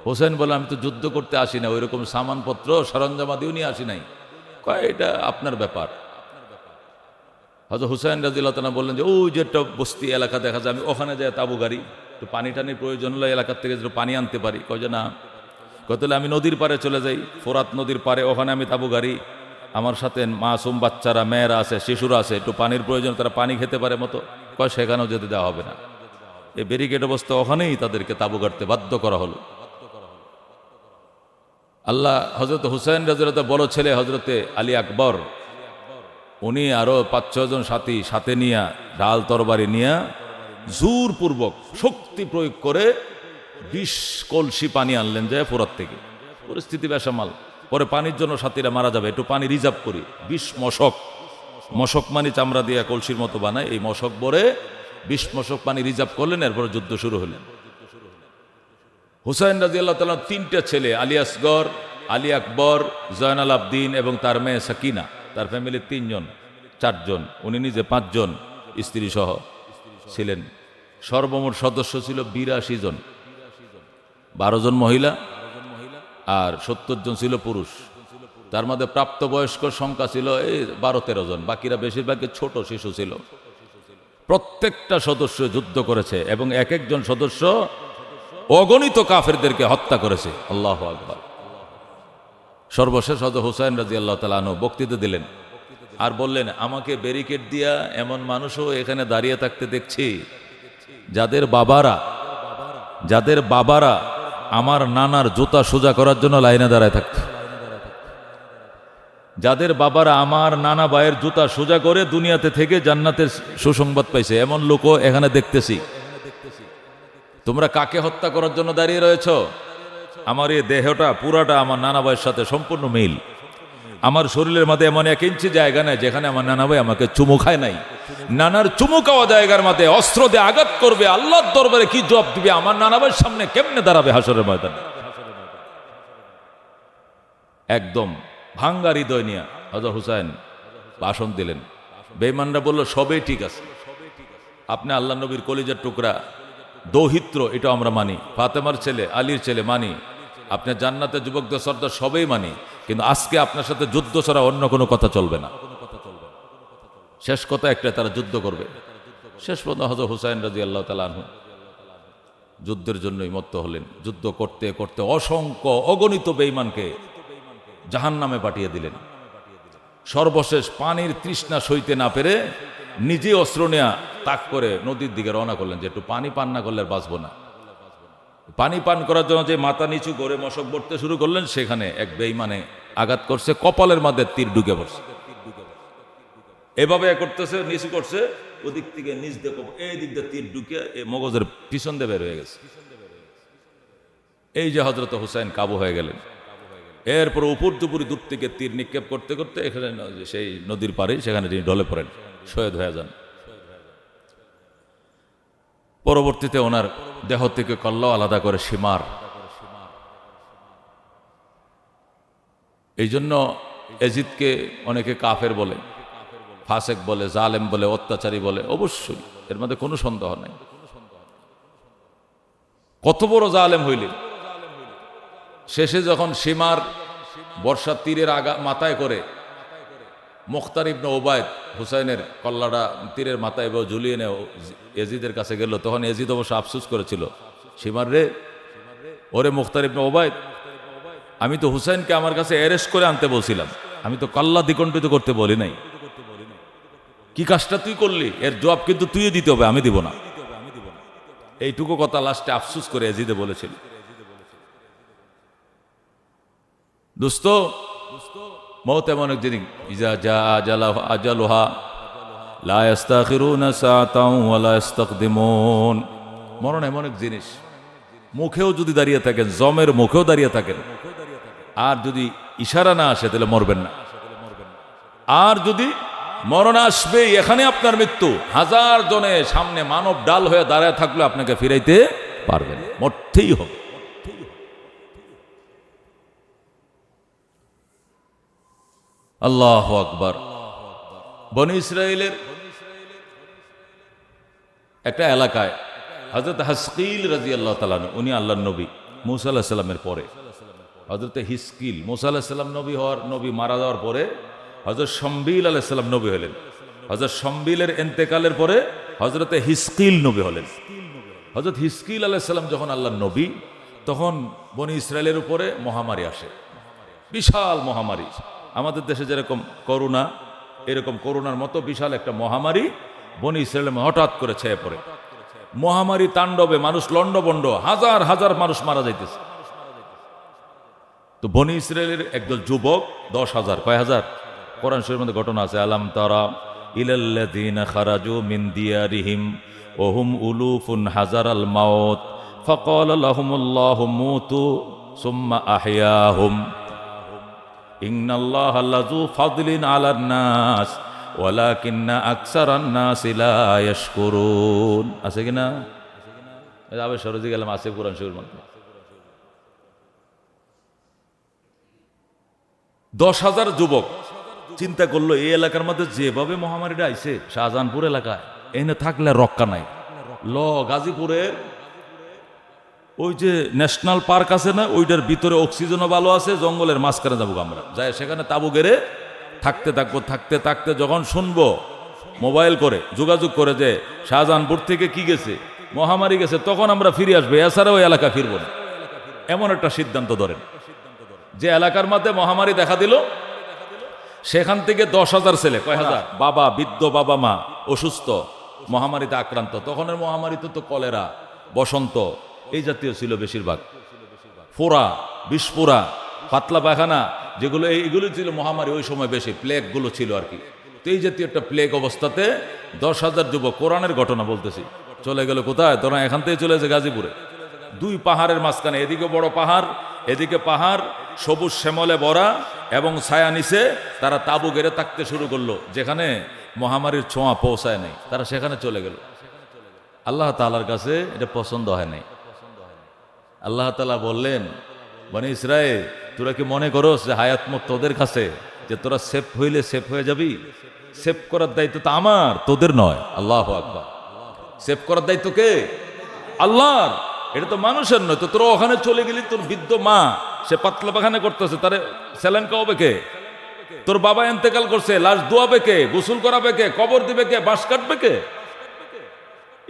হোসেন বলে, আমি তো যুদ্ধ করতে আসি না, ওইরকম সামানপত্র সরঞ্জামাদিও নিয়ে আসি নাই। কয়, এটা আপনার ব্যাপার। হযরত হুসাইন রাদিয়াল্লাহু তাআলা বললেন যে ওই যে একটা বস্তি এলাকা দেখা যায়, আমি ওখানে যাই তাবু গাড়ি, একটু পানি টানির প্রয়োজন হলে এলাকার থেকে একটু পানি আনতে পারি। কয় যে না। কতলে আমি নদীর পাড়ে চলে যাই, ফোরাত নদীর পাড়ে, ওখানে আমি তাবু গাড়ি, আমার সাথে মাসুম বাচ্চারা, মেয়েরা আছে, শিশুরা আছে, একটু পানির প্রয়োজন, তারা পানি খেতে পারে মতো। কয় সেখানেও যেতে দেওয়া হবে না। এই ব্যারিকেড অবস্থা ওখানেই তাদেরকে তাবু গাড়তে বাধ্য করা হলো। আল্লাহ হযরত হুসাইন রাদিয়াল্লাহু বড় ছেলে হযরতে আলী আকবর, উনি আরো 5-6 জন সাথী সাথে নিয়ে, ঢাল তরবারি নিয়ে জোরপূর্বক শক্তি প্রয়োগ করে 20 কলসি পানি আনলেন যায় ফোরাত থেকে। পরিস্থিতি বেসামাল। পরে পানির জন্য সাথীরা মারা যাবে, একটু পানি রিজার্ভ করি। 20 মশক, মশক মানে চামড়া দিয়ে কলসির মতো বানায়, এই মশক ভরে 20 মশক পানি রিজার্ভ করলেন। এরপর যুদ্ধ শুরু হলেন। হুসাইন রাদিয়াল্লাহু তাআলা 3টে ছেলে, আলী আসগর, আলী আকবর, জয়নাল আবদিন এবং তার মেয়ে সাকিনা, তার ফ্যামিলির 3 জন, 4 জন, উনি নিজে 5 জন স্ত্রী সহ ছিলেন। সর্বমোট সদস্য ছিল 82 জন, 12 জন মহিলা আর 70 জন ছিল পুরুষ। তার মধ্যে প্রাপ্তবয়স্ক সংখ্যা ছিল এই 12-13 জন, বাকিরা বেশিরভাগই ছোট শিশু ছিল। প্রত্যেকটা সদস্য যুদ্ধ করেছে এবং এক একজন সদস্য অগণিত কাফেরদেরকে হত্যা করেছে। আল্লাহু আকবার। সর্বশেষ হযরত হুসাইন রাদিয়াল্লাহু তাআলা আনহু বক্তৃতা দিলেন আর বললেন, আমাকে ব্যারিকেড দিয়া এমন মানুষও এখানে দাঁড়িয়ে থাকতে দেখছি যাদের বাবারা আমার নানার জুতা সোজা করার জন্য লাইনে দাঁড়ায় থাকত, যাদের বাবারা আমার নানা ভাইয়ের জুতা সোজা করে দুনিয়াতে থেকে জান্নাতের সুসংবাদ পাইছে, এমন লোকও এখানে দেখতেছি। তোমরা কাকে হত্যা করার জন্য দাঁড়িয়ে রয়েছ? আমার এই দেহটা পুরাটা আমার নানা ভাইয়ের সাথে সম্পূর্ণ মিল। আমার শরীরের মধ্যে এমন 1 ইঞ্চি জায়গা নেই যেখানে আমার নানা ভাই আমাকে চুমু খায় নাই। নানার চুমু খাওয়া জায়গার মধ্যে অস্ত্র দিয়ে আঘাত করবে, আল্লাহর দরবারে কি জবাব দিবে, আমার নানা ভাইয়ের সামনে কেমনে দাঁড়াবে হাসরের ময়দানে? একদম ভাঙ্গা হৃদয় নিয়ে হযরত হুসাইন ভাষণ দিলেন। বেঈমানরা বলল, সবই ঠিক আছে, আপনি আল্লাহ নবীর কলিজার টুকরা, দৌহিত্র, এটা আমরা মানি, ফাতেমার ছেলে, আলীর ছেলে মানি, আপনার জান্নাতের যুবকদের সর্দার, সবই মানি, কিন্তু আজকে আপনার সাথে যুদ্ধ ছাড়া অন্য কোনো কথা চলবে না। শেষ কথা একটা, তারা যুদ্ধ করবে। শেষ পর্যন্ত হযরত হুসাইন রাদিয়াল্লাহু তাআলা আনহু যুদ্ধের জন্যই মত্ত হলেন। যুদ্ধ করতে করতে অসংখ্য অগণিত বেঈমানকে জাহান্নামে পাঠিয়ে দিলেন। সর্বশেষ পানির তৃষ্ণা সইতে না পেরে নিজে অস্ত্র নেয়া তাক করে নদীর দিকে রওনা করলেন যে একটু পানি পান না করলে আর বাঁচবো না। পানি পান করার জন্য যে মাথা নিচু করে মশক বড়তে শুরু করলেন, সেখানে এক বেঈমানে আঘাত করছে, কপালের মধ্যে তীর ঢুকে পড়ছে। এভাবে করতেছে, নিচু করছে, ওদিক থেকে নিচ দেখো, এই দিক দিয়ে তীর ঢুকে মগজের পিছন দিয়ে বের হয়ে গেছে। এই যে হযরত হুসাইন কাবু হয়ে গেলেন। এরপর উপর দুপুরি দূর থেকে তীর নিক্ষেপ করতে করতে এখানে সেই নদীর পাড়ে, সেখানে তিনি ঢলে পড়েন, শহীদ হয়ে যান। পরবর্তীতে ওনার দেহ থেকে কল্লা আলাদা করে সীমার। এই জন্য এজিদকে অনেকে কাফের বলে, ফাসেক বলে, জালেম বলে, অত্যাচারী বলে। অবশ্যই এর মধ্যে কোনো সন্দেহ নাই। কত বড় জালেম হইলে শেষে যখন সীমার বর্ষার তীরের মাথায় করে মুখতার ইবনে ওবায়দ হুসাইনের কল্লাটা তীরের মাথায় ঝুলিয়ে নেও এজিদের কাছে গেল, তখন এজিদ অবশ্য আফসোস করেছিল, সীমার রে, ওরে মুখতার ইবনে ওবায়দ, আমি তো হুসাইনকে আমার কাছে অ্যারেস্ট করে আনতে বলছিলাম, আমি তো কল্লা দ্বিকণ্ঠিত করতে বলি নাই। কি কাজটা তুই করলি, এর জবাব কিন্তু তুই দিতে হবে, আমি দিব না। এইটুকু কথা লাস্টে আফসোস করে এজিদে বলেছিল। দোস্ত, মওত এমন এক জিনিস, ইজা জা আজালুহা লা ইস্তাখিরুনা সাআতাও ওয়া লা ইস্তাকদিমুন। মরণ এমন এক জিনিস, মুখেও যদি দাঁড়িয়ে থাকেন, জমের মুখেও দাঁড়িয়ে থাকেন, আর যদি ইশারা না আসে তাহলে মরবেন না। আর যদি মরণ আসবে, এখানে আপনার মৃত্যু, 1000 জনের সামনে মানব ডাল হয়ে দাঁড়ায় থাকলে আপনাকে ফিরাইতে পারবেন, মরতেই হবে। আল্লাহু আকবার। বনি ইসরায়েলের একটা এলাকায় হযরত হিজকিল রাদিয়াল্লাহু তাআলা উনি আল্লাহর নবী মূসা আলাইহিস সালামের পরে। হযরত হিজকিল মূসা আলাইহিস সালাম নবী মারা যাওয়ার পরে হযরত শমবিল আলাইহিস সালাম নবী হলেন। হযরত শমবিলের ইন্তেকালের পরে হযরত হিজকিল নবী হলেন। হযরত হিজকিল আলাইহিস সালাম যখন আল্লাহর নবী, তখন বনি ইসরায়েলের উপরে মহামারী আসে, বিশাল মহামারী। আমাদের দেশে যেরকম করোনা, এরকম করোনার মতো বিশাল একটা মহামারী বনি ইসরায়েলে হঠাৎ করে ছেয়ে পড়ে। মহামারী তাণ্ডবে মানুষ লন্ডভন্ড, হাজার হাজার মানুষ মারা যাইতেছে। তো বনি ইসরায়েলের একদল যুবক 10,000, কয় হাজার, কোরআন শরীফের মধ্যে ঘটনা আছে, আলাম তারা ইলাল্লাযীনা খারাজু মিন দিয়ারিহিম ওয়া হুম উলুফুন হাজারাল মাউত ফাকালা লাহুমুল্লাহু মুতু সুম্মা আহইয়াহুম ইন্নাল্লাহা লাযু ফাদলিন আলান নাস ওয়ালাকিন্না আকসারান নাসি লা ইয়াশকুরুন। আছে কিনা? আবার সরজি গেলাম, আছে কোরআন শরীফের মধ্যে। 10,000 যুবক চিন্তা করলো, এই এলাকার মধ্যে যেভাবে মহামারীটা আইছে, শাহজাহানপুর এলাকায় এনে থাকলে রক্ষা নাই। গাজীপুরের ওই যে ন্যাশনাল পার্ক আছে না, ওইটার ভিতরে অক্সিজেনও ভালো আছে, জঙ্গলের মাঝখানে যাবো আমরা, যাই সেখানে তাবু গেড়ে থাকতে থাকবো। থাকতে থাকতে যখন শুনবো মোবাইল করে যোগাযোগ করে যে শাহজাহানপুর থেকে কি গেছে, মহামারী গেছে, তখন আমরা ফিরে আসবো, এছাড়া ওই এলাকা ফিরবো না। এমন একটা সিদ্ধান্ত ধরেন। যে এলাকার মধ্যে মহামারী দেখা দিল, সেখান থেকে 10,000 ছেলে, কয় হাজার, বাবা, বৃদ্ধ বাবা মা অসুস্থ, মহামারীতে আক্রান্ত। তখনের মহামারীতে তো কলেরা, বসন্ত এই জাতীয় ছিল বেশিরভাগ, ফোড়া, বিষফোড়া, পাতলা পায়খানা, যেগুলো এইগুলো ছিল মহামারী ওই সময় বেশি, প্লেগ গুলো ছিল আর কি। তো এই জাতীয় একটা প্লেগ অবস্থাতে 10,000 যুবক, কোরআনের ঘটনা বলতেছি, চলে গেল কোথায়? তোরা এখান থেকে চলে এসে গাজীপুরে, দুই পাহাড়ের মাঝখানে, এদিকে বড় পাহাড়, এদিকে পাহাড়, সবুজ শ্যামলে ভরা এবং ছায়া নিচে তারা তাবু গেড়ে থাকতে শুরু করলো। যেখানে মহামারীর ছোঁয়া পৌঁছায় নাই, তারা সেখানে চলে গেল। আল্লাহ তাআলার কাছে এটা পছন্দ হয় নাই। আল্লাহ তাআলা বললেন, বনি ইসরায়েল, তোরা কি মনে করস যে হায়াত মত তোদের কাছে, যে তোরা সেফ হইলে সেফ হয়ে যাবি? সেফ করার দায়িত্ব তো আমার, তোদের নয়। আল্লাহু আকবার। সেফ করার দায়িত্ব কে? আল্লাহর। এটা তো মানুষের নয়। তো তোরা ওখানে চলে গেলি, তোর বৃদ্ধ মা সে পাতলা পাখানা করতেছে, তারে স্যালাইন খাওয়াবে কে? তোর বাবা ইন্তেকাল করছে, লাশ ধোয়াবে কে? গোসল করাবে কে? কবর দিবে কে? বাঁশ কাটবে কে?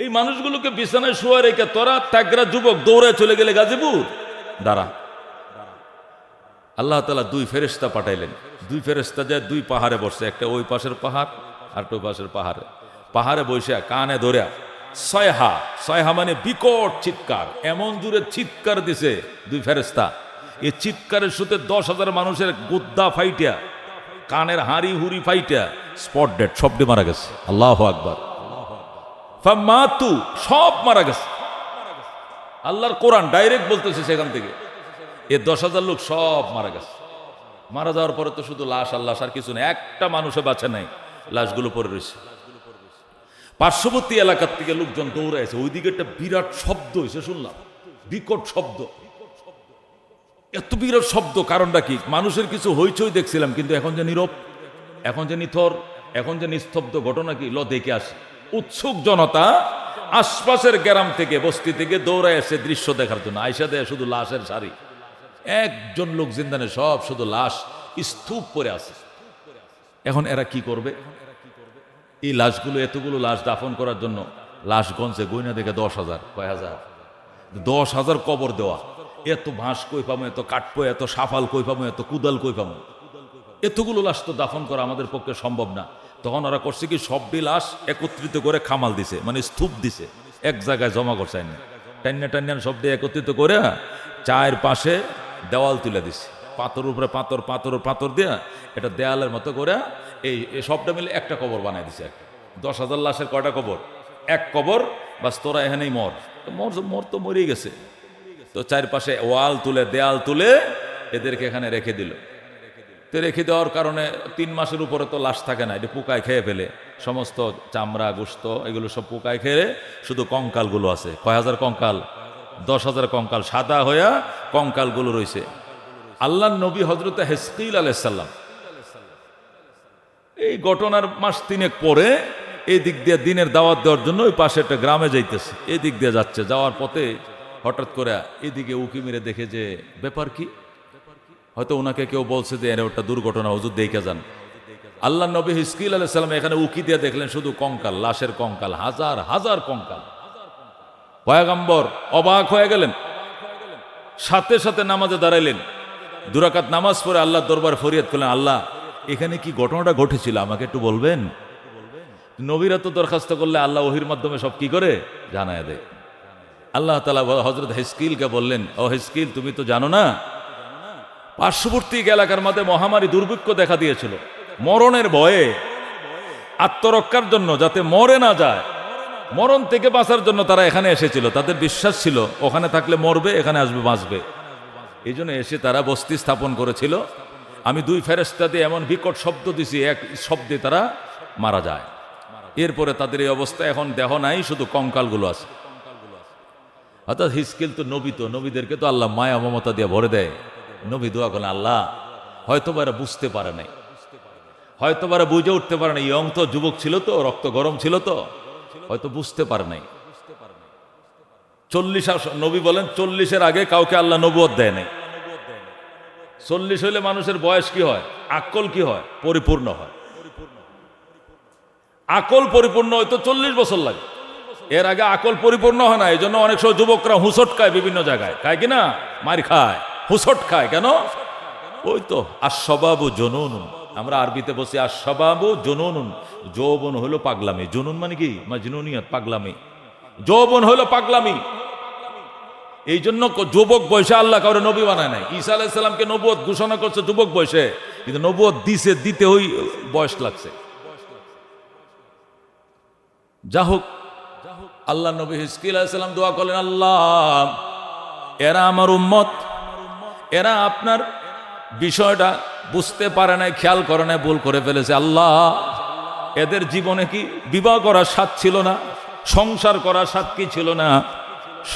এই মানুষগুলোকে বিছানায় শুয়ে রেখে তোরা তাগরা যুবক দৌড়ে চলে গেলে গাজীপুর, দাঁড়া। আল্লাহ তাআলা 2 ফেরেশতা পাঠাইলেন। 2 ফেরেশতা যায় 2 পাহাড়ে বসছে, একটা ওই পাশের পাহাড় আর ওই পাশের পাহাড়ে। পাহাড়ে বসে কানে ধরে সয়হা, সয়হা মানে বিকট চিৎকার, এমন জোরে চিৎকার দিছে 2 ফেরেশতা। এই চিৎকারের সাথে 10,000 মানুষের গুদ্দা ফাইটিয়া, কানের হাড়ি হুড়ি ফাইটিয়া স্পট ডেড, সবটি মারা গেছে। আল্লাহু আকবার। ফামাতু, সব মারা গেছে। আল্লাহর কোরআন ডাইরেক্ট বলতেছে সেখান থেকে, এই 10,000 লোক সব মারা গেছে। মারা যাওয়ার পরে তো শুধু লাশ আর লাশ, আর কিছু নেই, একটা মানুষও বাঁচে নাই, লাশগুলো পড়ে রয়েছে। পার্শ্ববর্তী এলাকার থেকে লোকজন দৌড়ে আছে, ওইদিকে একটা বিরাট শব্দ হয়েছে, শুনলাম বিকট শব্দ, এত বিরাট শব্দ। কারণটা কি? মানুষের কিছু হইচই দেখছিলাম, কিন্তু এখন যে নীরব, এখন যে নিথর, এখন যে নিস্তব্ধ। ঘটনা কি? দেখে আসে। উৎসুক জনতা আশপাশের গ্রাম থেকে, বস্তি থেকে দৌড়ায় এসে দৃশ্য দেখার জন্য। আইসা দেয় শুধু লাশের সারি, একজন লোক জিন্দানে, সব শুধু লাশ স্তূপ পরে আছে। এখন এরা কি করবে? এই লাশগুলো, এতগুলো লাশ দাফন করার জন্য লাশ গঞ্জে গইনা দেখে 10,000, কয় হাজার, 10,000 কবর দেওয়া। এত বাঁশ কই পাবো, এত কাটবো, এত সাফাল কই পাবো, এত কুদাল কই পাবো? এতগুলো লাশ তো দাফন করা আমাদের পক্ষে সম্ভব না। তখন ওরা করছে কি, সবটি লাশ একত্রিত করে খামাল দিছে, মানে স্তূপ দিছে, এক জায়গায় জমা করছে না, টান্না টান্না সবটি একত্রিত করে চায়ের পাশে দেওয়াল তুলে দিছে, পাথর উপরে পাথর, পাথর পাথর দিয়া এটা দেয়ালের মতো করে এই সবটা মিলে একটা কবর বানাই দিছে। 10,000 লাশের কয়টা কবর? এক কবর। বাস, তোরা এখানেই মর। মর তো মরেই গেছে। তো চারপাশে ওয়াল তুলে, দেয়াল তুলে এদেরকে এখানে রেখে দিল। তো রেখে দেওয়ার কারণে 3 মাসের উপরে তো লাশ থাকে না, এটা পোকায় খেয়ে ফেলে, সমস্ত চামড়া গোশত এগুলো সব পোকায় খেয়ে, শুধু কঙ্কালগুলো আছে। কয় হাজার কঙ্কাল? 10,000 কঙ্কাল, সাদা হইয়া কঙ্কালগুলো রয়েছে। আল্লাহর নবী হযরত হিজকিল আলাইহিস সালাম এই ঘটনার মাস তিনেক পরে এই দিক দিয়ে দিনের দাওয়াত দেওয়ার জন্য ওই পাশে একটা গ্রামে যাইতেছে, এই দিক দিয়ে যাচ্ছে, যাওয়ার পথে হঠাৎ করে এদিকে উকি মেরে দেখে যে ব্যাপার কি, হয়তো ওনাকে কেউ বলছে যে এর একটা দুর্ঘটনা, হুজুর দেখে যান। আল্লাহ নবী হিজকিল আলাইহিস সালাম এখানে উকি দিয়ে দেখলেন শুধু কঙ্কাল, লাশের কঙ্কাল, হাজার হাজার কঙ্কাল। পয়গম্বর অবাক হয়ে গেলেন, সাথে সাথে নামাজে দাঁড়াইলেন, দুরাকাত নামাজ পড়ে আল্লাহর দরবারে ফরিয়াদ করলেন, আল্লাহ এখানে কি ঘটনাটা ঘটেছিল আমাকে একটু বলবেন। নবীরা তো দরখাস্ত করলে আল্লাহ ওহির মাধ্যমে সব কি করে জানায় দেয়। আল্লাহ তাআলা হযরত হিজকিলকে বললেন, ও হিজকিল তুমি তো জানো না, পার্শ্ববর্তী এলাকার মধ্যে মহামারী দুর্ভিক্ষ দেখা দিয়েছিল, মরণের ভয়ে আত্মরক্ষার জন্য, যাতে মরে না যায়, মরণ থেকে বাঁচার জন্য তারা এখানে এসেছিল। তাদের বিশ্বাস ছিল ওখানে থাকলে মরবে, এখানে আসবে বাঁচবে। এই জন্য এসে তারা বস্তি স্থাপন করেছিল। আমি দুই ফেরেশতা দিয়ে এমন বিকট শব্দ দিছি, এক শব্দে তারা মারা যায়। এরপরে তাদের এই অবস্থা, এখন দেহ নাই, শুধু কঙ্কালগুলো আছে। অর্থাৎ হিজকিল তো নবী, তো নবীদেরকে তো আল্লাহ মায়া মমতা দিয়ে ভরে দেয়। নবী দোয়া করেন, আল্লাহ হয়তো এরা বুঝতে পারে নাই, হয়তো এরা বুঝে উঠতে পারে নাই, ইয়ং তো, যুবক ছিল তো, রক্ত গরম ছিল তো, হয়তো বুঝতে পারে নাই। 40 নবী বলেন 40-এর আগে কাউকে আল্লাহ নবুয়ত দেয় নাই। 40 হইলে মানুষের বয়স কি হয়, আকল কি হয়, পরিপূর্ণ হয়। আকল পরিপূর্ণ হয়তো 40 বছর লাগে, এর আগে আকল পরিপূর্ণ হয় না। এই জন্য অনেক সময় যুবকরা হুঁসট খায়, বিভিন্ন জায়গায় খায় কিনা, মার খায়, হুঁসট খায়। কেন? ওই তো আশ-শাবাবু জুনুনুন, আমরা আরবিতে বসি আশ-শাবাবু জুনুনুন, যৌবন হলো পাগলামি। জুনুন মানে কি, মাজনুনিয়ত, পাগলামি। যৌবন হলো পাগলামি। এই জন্য যুবক বয়সে আল্লাহ কাউরে নবী বানায় নাই। ঈসা আলাইহিস সালামকে নবুয়ত ঘোষণা করছে যুবক বয়সে, কিন্তু নবুয়ত দিতে ওই বয়স লাগছে। যা হোক, আল্লাহ নবী হিজকিল আলাইহিস সালাম দোয়া করলেন, আল্লাহ এরা আমার উম্মত, এরা আপনার বিষয়টা বুঝতে পারে নাই, খেয়াল করে নাই, ভুল করে ফেলেছে। আল্লাহ এদের জীবনে কি বিবাহ করার স্বাদ ছিল না, সংসার করার স্বাদ কি ছিল না,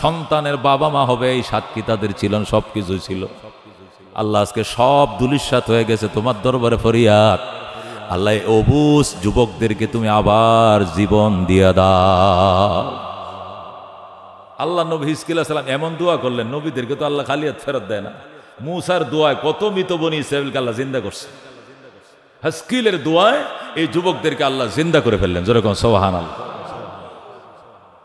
সন্তানের বাবা মা হবে এই স্বাদ কি তাদের ছিল না, সব কিছু ছিল। আল্লাহ আজকে সব ধূলিসাৎ হয়ে গেছে, তোমার দরবারে ফরিয়াদ, আল্লাহ অবুজ যুবকদেরকে তুমি আবার জীবন দিয়ে দাও। আল্লাহ নবী হিজকিল আলাইহিস সালাম এমন দোয়া করলেন, নবীদেরকে তো আল্লাহ খালি হাত ফেরত দেয় না। মূসার দোয়ায় কত মৃত বনি ইসরাঈলকে আল্লাহ জিন্দা করছে, হিজকিলের দোয়ায় এই যুবকদেরকে আল্লাহ জিন্দা করে ফেললেন। যেরকম সুবহানাল্লাহ।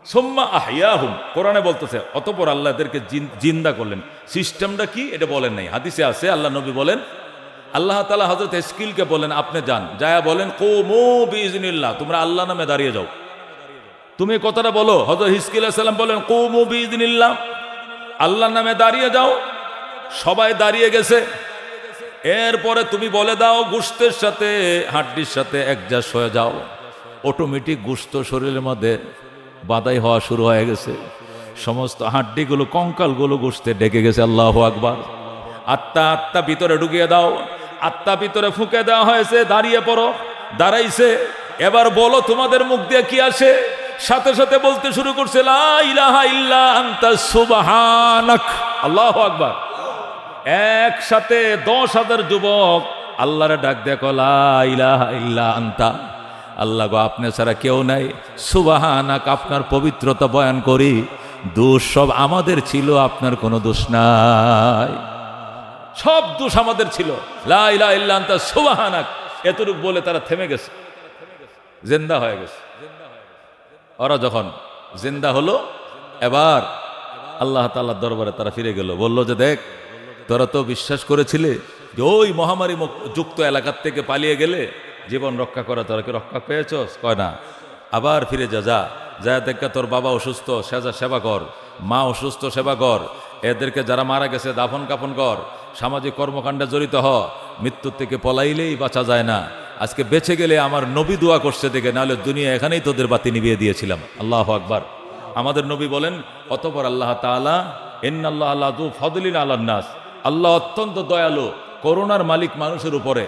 সুম্মা আহইয়াহুম, কোরআনে বলতেছে অতঃপর আল্লাহ এদেরকে জিন্দা করলেন। সিস্টেমটা কি এটা বলেন নাই, হাদিসে আছে। আল্লাহ নবী বলেন, আল্লাহ তাআলা হযরত হিজকিলকে বলেন, আপনি যান, যায়া বলেন কুমু বিইজনিল্লাহ, তোমরা আল্লাহ নামে দাঁড়িয়ে যাও। তুমি কথাটা বলো। হযরত হিজকিল আলাইহিস সালাম বলেন কুমু বিইজনিল্লাহ, আল্লাহর নামে দাঁড়িয়ে যাও। সবাই দাঁড়িয়ে গেছে। এরপরে তুমি বলে দাও গোশতের সাথে হাড্ডির সাথে অ্যাডজাস্ট হয়ে যাও। অটোমেটিক গোশত শরীরের মধ্যে বাদাই হওয়া শুরু হয়ে গেছে, সমস্ত হাড্ডিগুলো, কঙ্কালগুলো গোশতে ডেকে গেছে। আল্লাহু আকবার। আত্মা ভিতরে ঢুকিয়ে দাও। আত্মা ভিতরে ফুঁকে দেওয়া হয়েছে। দাঁড়িয়ে পড়ো। দাঁড়াইছে। এবার বলো তোমাদের মুখ দিয়ে কি আসে। সাথে সাথে বলতে শুরু করছে লা ইলাহা ইল্লা আনতা সুবহানাক। আল্লাহু আকবার। একসাথে 10,000 যুবক আল্লাহরে ডাক দেখো, লা ইলাহা ইল্লা আনতা, আল্লাহ গো আপনি ছাড়া কেউ নাই, সুবহানাক, আপনার পবিত্রতা বয়ান করি, দোষ সব আমাদের ছিল, আপনার কোনো দোষ নাই, সব দোষ আমাদের ছিল, লা ইলাহা ইল্লা আনতা সুবহানাক। এতটুকু বলে তারা থেমে গেছে, জিন্দা হয়ে গেছে। ওরা যখন জিন্দা হলো, এবার আল্লাহ তাআলার দরবারে তারা ফিরে গেল। বলল যে দেখ, তোরা তো বিশ্বাস করেছিলে যে ওই মহামারী যুক্ত এলাকার থেকে পালিয়ে গেলে জীবন রক্ষা করা, তোরা কি রক্ষা পেয়েছস? কয় না। আবার ফিরে যা দেখা তোর বাবা অসুস্থ, সেবা কর, মা অসুস্থ, সেবা কর, এদেরকে যারা মারা গেছে দাফন কাফন কর, সামাজিক কর্মকাণ্ডে জড়িত হ। মৃত্যুর থেকে পলাইলেই বাঁচা যায় না। আজকে বেঁচে গেলে আমার নবী দোয়া করছে দেখে, নাহলে দুনিয়া এখানেই তোদের বাতি নিভিয়ে দিয়েছিলাম। আল্লাহু আকবার। আমাদের নবী বলেন, অতঃপর আল্লাহ তাআলা ইন্নাল্লাহা লাযু ফাদলিন আলান নাস, আল্লাহ অত্যন্ত দয়ালু, করুণার মালিক মানুষের উপরে।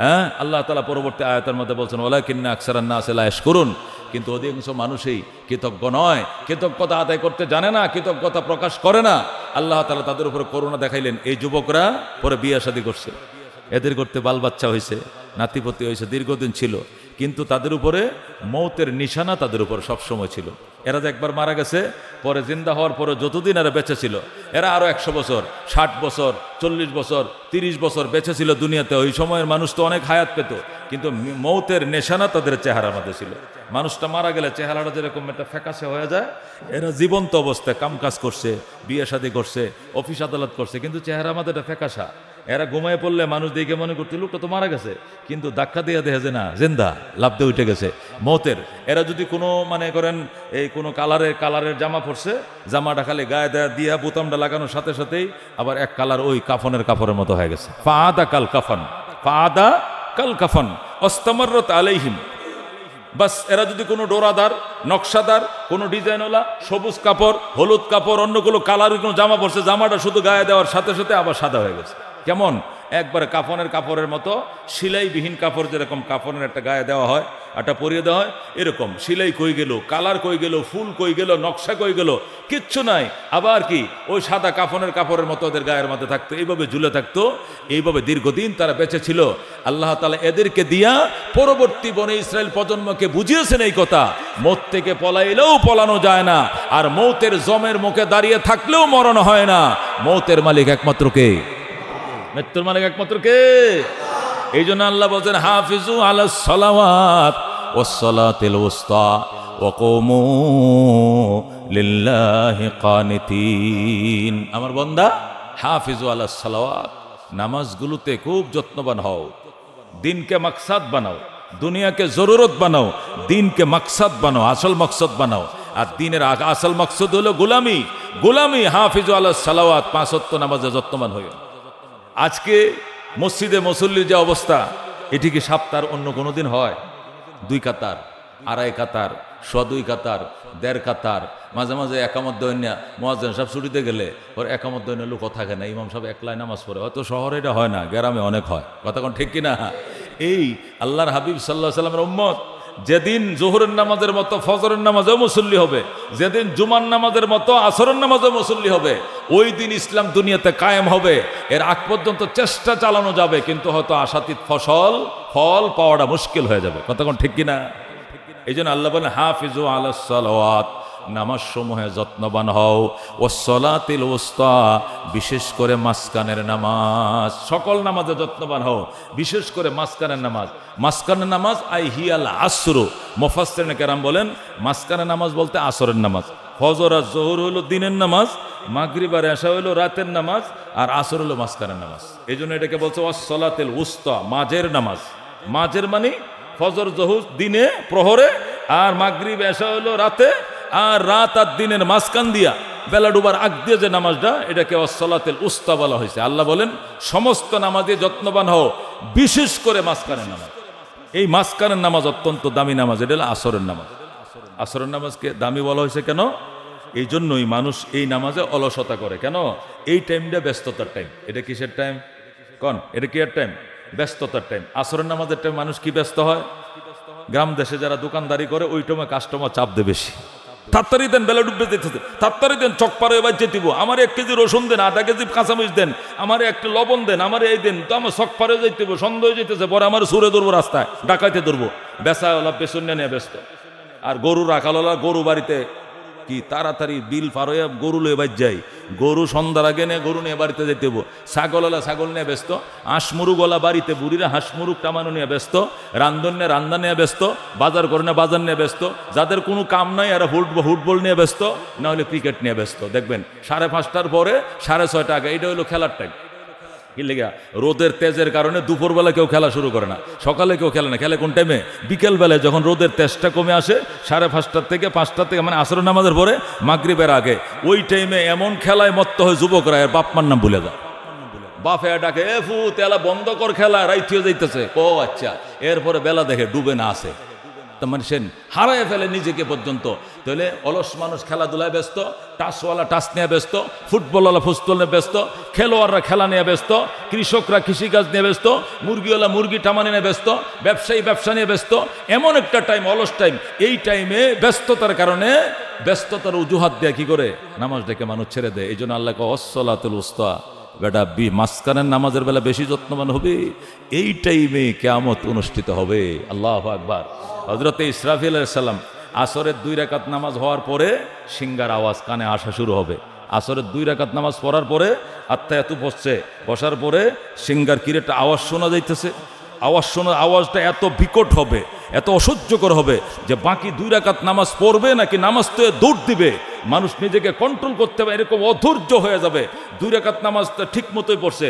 হ্যাঁ, আল্লাহ তাআলা পরবর্তী আয়াতের মধ্যে বলছেন ওয়ালাকিন্না আকসারান নাসি লা ইয়াশকুরুন, কিন্তু অধিকাংশ মানুষই কৃতজ্ঞ নয়, কৃতজ্ঞতা আদায় করতে জানে না, কৃতজ্ঞতা প্রকাশ করে না। আল্লাহ তাআলা তাদের উপরে করুণা দেখাইলেন। এই যুবকরা পরে বিয়ে শাদী করছে, এদের করতে বাল বাচ্চা হয়েছে, নাতিপতি হয়েছে, দীর্ঘদিন ছিল, কিন্তু তাদের উপরে মৌতের নিশানা তাদের উপর সবসময় ছিল। এরা যে একবার মারা গেছে, পরে জিন্দা হওয়ার পরে যতদিন এরা বেঁচে ছিল, এরা আরো 100 বছর, 60 বছর, 40 বছর, 30 বছর বেঁচে ছিল দুনিয়াতে। ওই সময়ের মানুষ তো অনেক হায়াত পেত, কিন্তু মৌতের নিশানা তাদের চেহারার মধ্যে ছিল। মানুষটা মারা গেলে চেহারাটা যেরকম একটা ফ্যাকাশে হয়ে যায়, এরা জীবন্ত অবস্থায় কামকাজ করছে, বিয়ে শাদী করছে, অফিস আদালত করছে, কিন্তু চেহারা আমাদের একটা ফ্যাকাশা। এরা ঘুমায় পড়লে মানুষ দেখে মনে করতে লোকটা তো মারা গেছে, কিন্তু ধাক্কা দিয়ে দেখা যায় না জিন্দা, লাভ দিয়ে উঠে গেছে মৌতের। এরা যদি কোনো মনে করেন এই কোনো কালারের জামা পরছে, জামাটা খালি গায়ে দেয়া দিয়া বোতামটা লাগানোর সাথে সাথেই আবার এক কালার ওই কাফনের কাপড়ের মতো হয়ে গেছে। ফাআদা কাল কাফন, ফাআদা কাল কাফন অস্তমাররত আলাইহিম। বাস এরা যদি কোনো ডোরাদার, নকশাদার, কোনো ডিজাইনওয়ালা, সবুজ কাপড়, হলুদ কাপড়, অন্য কোনো কালারের কোনো জামা পরছে, জামাটা শুধু গায়ে দেওয়ার সাথে সাথে আবার সাদা হয়ে গেছে। কেমন? একবারে কাফনের কাপড়ের মতো, সিলাইবিহীন কাপড় যেরকম কাফনের একটা গায়ে দেওয়া হয়, একটা পরিয়ে দেওয়া হয়, এরকম সিলাই কই গেল, কালার কই গেল, ফুল কই গেল, নকশা কই গেল, কিচ্ছু নাই। আবার কি ওই সাদা কাফনের কাপড়ের মতো ওদের গায়ের মধ্যে থাকতো, এইভাবে ঝুলে থাকতো। এইভাবে দীর্ঘদিন তারা বেঁচে ছিল। আল্লাহ তাআলা এদেরকে দিয়া পরবর্তী বনে ইসরায়েল প্রজন্মকে বুঝিয়েছেন এই কথা, মৌত থেকে পলাইলেও পলানো যায় না, আর মৌতের জমের মুখে দাঁড়িয়ে থাকলেও মরণ হয় না। মৌতের মালিক একমাত্র কে? মৃত্যুর মালিক একমাত্র কে? এই জন্য আল্লাহ বলছেন হাফিজু আলাস সালাওয়াত ওয়াস সালাতিল উসতা ওয়া কুমু লিল্লাহি কানিতিন। আমার বান্দা, হাফিজু আলাস সালাওয়াত, নামাজগুলোতে খুব যত্নবান হও, দিনকে মাকসাদ বানাও, দুনিয়াকে জরুরত বানাও, দিনকে মাকসাদ বানাও, আসল মাকসাদ বানাও। আর দিনের আসল মাকসাদ হলো গোলামি। গোলামি। হাফিজু আলাস সালাওয়াত, 5 ওয়াক্ত নামাজে যত্নবান হইও। আজকে মসজিদে মুসল্লির যে অবস্থা, এটি কি সপ্তাহের অন্য কোনো দিন হয়? 2 কাতার, 2.5 কাতার, 2.25 কাতার, 1.5 কাতার, মাঝে মাঝে একামত দৈন্যা মুয়াজ্জিন সাহেব ছুটিতে গেলে ওর একামত দৈন্যা লোক থাকে না, ইমাম সাহেব একলাই নামাজ পড়ে। হয়তো শহরে এটা হয় না, গ্রামে অনেক হয়। কথা কোন ঠিক কিনা? এই আল্লাহর হাবিব সাল্লাল্লাহু আলাইহি সাল্লামের উম্মত যেদিন জোহরের নামাজের মতো ফজরের নামাজেও মুসল্লি হবে, যেদিন জুমার নামাজের মতো আসরের নামাজেও মুসল্লি হবে, ওই দিন ইসলাম দুনিয়াতে কায়েম হবে। এর আগ পর্যন্ত চেষ্টা চালানো যাবে, কিন্তু হয়তো আশাতীত ফল পাওয়াটা মুশকিল হয়ে যাবে। কথা কোন ঠিক কিনা? এই জন্য আল্লাহ বলেন হাফিজু আলাস সালাওয়াত, নামাজ সমূহে যত্নবান হও, ওয়াস সালাতিল উসতা, বিশেষ করে মাঝখানের নামাজ। সকল নামাজে যত্নবান হও, বিশেষ করে মাঝখানের নামাজ। মাঝখানের নামাজ আই হিয়াল আসর। মুফাসসিরিন কেরাম বলেন মাঝখানের নামাজ বলতে আসরের নামাজ। ফজর আর জোহর হলো দিনের নামাজ, মাগরিব আর এশা হলো রাতের নামাজ, আর আসর হলো মাঝখানের নামাজ। এই জন্য এটাকে বলছে ওয়াস সালাতিল উসতা, মাঝের নামাজ। মাঝের মানে ফজর জোহর দিনে প্রহরে, আর মাগরিব এশা হলো রাতে, আর রাত আর দিনের মাঝখান দিয়া বেলা ডুবার আগ দিয়ে যে নামাজটা, এটাকে ওয়াসসালাতুল উসতা বলা হয়েছে। আল্লাহ বলেন সমস্ত নামাজে যত্নবান হও, বিশেষ করে মাঝখানের নামাজ। এই মাঝখানের নামাজ অত্যন্ত দামি নামাজ, এটা হলো আসরের নামাজ। আসরের নামাজকে দামি বলা হয়েছে কেন? এই জন্যই মানুষ এই নামাজে অলসতা করে। কেন? এই টাইমটা ব্যস্ততার টাইম। এটা কিসের টাইম? এটা কি এর টাইম? ব্যস্ততার টাইম। আসরের নামাজের টাইম মানুষ কি ব্যস্ত হয়? গ্রাম দেশে যারা দোকানদারি করে ওই টাইমে কাস্টমার চাপ দেয় বেশি। তাড়াতাড়ি দেন, বেলা ডুববে যেতেছে, তাড়াতাড়ি দেন, চক পারে এবার যেতে দিব, আমার 1 কেজি রসুন দেন, 1/2 কেজি কাঁচামরিচ দেন, আমার একটু লবণ দেন, আমার এই দেন, তো আমার চক পারে যাইতে দিব, সন্দেহ যেতেছে, পরে আমার সুরে ধরবো, রাস্তায় ডাকাইতে ধরবো। বেচাওয়ালা পেছন নিয়ে ব্যস্ত, আর গরু রাখালওয়ালা গরু বাড়িতে কি তাড়াতাড়ি বিল পার হয়ে গরু লয়ে বাজ যায়, গরু সন্ধ্যার আগে নিয়ে গরু নিয়ে বাড়িতে যেতে হবো। ছাগলওয়ালা ছাগল নিয়ে ব্যস্ত, হাঁসমুরুগওয়ালা বাড়িতে বুড়িরা হাঁসমুরুগ টামানো নিয়ে ব্যস্ত, রান্ধন রান্না নিয়ে ব্যস্ত, বাজার করে না বাজার নিয়ে ব্যস্ত। যাদের কোনো কাম নাই এরা ফুটবল নিয়ে ব্যস্ত, না হলে ক্রিকেট নিয়ে ব্যস্ত। দেখবেন 5:30টার পরে 6:30 আগে এটা হলো খেলার টাইম। কি লেগা? রোদের তেজের কারণে দুপুরবেলা কেউ খেলা শুরু করে না, সকালে কেউ খেলে না। খেলে কোন টাইমে? বিকেলবেলায়, যখন রোদের তেজটা কমে আসে 5:30 থেকে 5টা থেকে, মানে আসরের নামাজের পরে মাগরিবের আগে। ওই টাইমে এমন খেলায় মত্ত হয় যুবকরা, এর বাপ মার নাম ভুলে যায়। বাপে ডাকে, এ ফু তেলা বন্ধ কর খেলা, রাইতিও যাইতেছে। ও আচ্ছা। এরপরে বেলা দেখে ডুবে না আসে, তার মানে সে হারায় ফেলে নিজেকে পর্যন্ত। তাহলে অলস মানুষ খেলাধুলায় ব্যস্ত, টাসওয়ালা টাস নিয়ে ব্যস্ত, ফুটবলওয়ালা ফুটবল নিয়ে ব্যস্ত, খেলোয়াড়রা খেলা নিয়ে ব্যস্ত, কৃষকরা কৃষিকাজ নিয়ে ব্যস্ত, মুরগিওয়ালা মুরগি টামানি নিয়ে ব্যস্ত, ব্যবসায়ী ব্যবসা নিয়ে ব্যস্ত। এমন একটা টাইম, অলস টাইম। এই টাইমে ব্যস্ততার কারণে, ব্যস্ততার অজুহাত দেয়া কি করে নামাজ ডেকে মানুষ ছেড়ে দেয়। এই জন্য আল্লাহকে ওয়াসসালাতুল উসতা, বেটা মাঝখানের নামাজের বেলা বেশি যত্নবান হবে, এই টাইমে কিয়ামত অনুষ্ঠিত হবে। আল্লাহু আকবার। হযরতে ইসরাফিল আলাইহিস সালাম আসরের 2 রাকাত নামাজ হওয়ার পরে সিঙ্গার আওয়াজ কানে আসা শুরু হবে। আসরের 2 রাকাত নামাজ পড়ার পরে আত্মায়াতু বসার পরে সিঙ্গার কিরেটা আওয়াজ শোনা যাইতেছে। আওয়াজটা এত বিকট হবে, এত অসহ্যকর হবে যে বাকি 2 রাকাত নামাজ পড়বে নাকি নামাজ তো দৌড় দিবে, মানুষ নিজেকে কন্ট্রোল করতে পারে এরকম অধৈর্য হয়ে যাবে। 2 রাকাত নামাজটা ঠিক মতোই পড়ছে,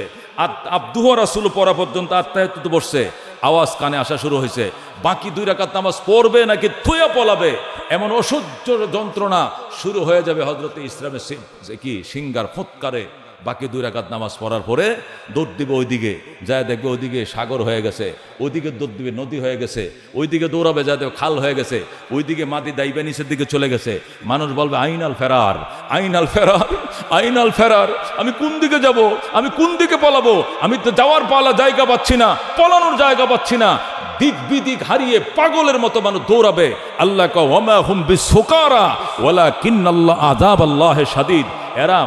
আব্দুহু রাসূল পড়া পর্যন্ত আত্মায়াতু বসছে, আওয়াজ কানে আসা শুরু হয়েছে। বাকি 2 রাকাত নামাজ পড়বে নাকি থুয়া পলাবে, এমন অসহ্য যন্ত্রণা শুরু হয়ে যাবে। হযরতে ইসলামের কি সিঙ্গার ফুৎকারে বাকি 2 রাকাত নামাজ পড়ার পরে দৌড় দিবে, ওইদিকে যায় দেখবে ওইদিকে সাগর হয়ে গেছে, ওইদিকে দৌড় দিবে নদী হয়ে গেছে, ওইদিকে দৌড়াবে যায় দেখবে খাল হয়ে গেছে, ওইদিকে মাটি দাইবে নিচের দিকে চলে গেছে। মানুষ বলবে আইনাল ফেরার, আইনাল ফেরার, আইনাল ফেরার, আমি কোন দিকে যাব, আমি কোন দিকে পলাবো, আমি তো যাওয়ার জায়গা পাচ্ছি না, পলানোর জায়গা পাচ্ছি না। দিক বিদিক হারিয়ে পাগলের মতো মানুষ দৌড়াবে। আল্লাহ কা ওয়ামা হুম বিসুকারা ওয়ালাকিন্নাল্লাহ আযাবাল্লাহি শাদীদ। এরা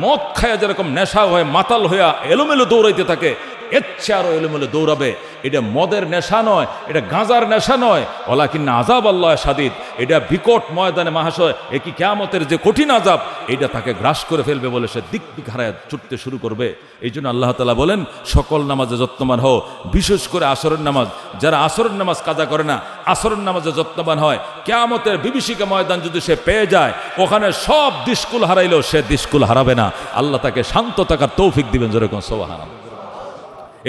মদ খায়া যেরকম নেশা হয়ে মাতাল হইয়া এলোমেলো দৌড়াইতে থাকে, এর চেয়ে আরো এলোমেলো দৌড়াবে। এটা মদের নেশা নয়, এটা গাঁজার নেশা নয়, ওয়ালাকিন্না আযাবাল্লাহি শাদীদ। এটা বিকট ময়দানে মহাশয় একই কিয়ামতের যে কঠিন আযাব, এটা তাকে গ্রাস করে ফেলবে বলে সে দিক দিক হারায় ছুটতে শুরু করবে। এই জন্য আল্লাহ তাআলা বলেন সকল নামাজে যত্নবান হও, বিশেষ করে আসরের নামাজ। যারা আসরের নামাজ কাজা করে না, আসরের নামাজে যত্নবান হয়, কিয়ামতের বিভীষিকা ময়দান যদি সে পেয়ে যায়, ওখানে সব দিশকুল হারাইলেও সে দিশকুল হারাবে না। আল্লাহ তাকে শান্ত থাকার তৌফিক দিবেন, যেরকম সুবহানাল্লাহ।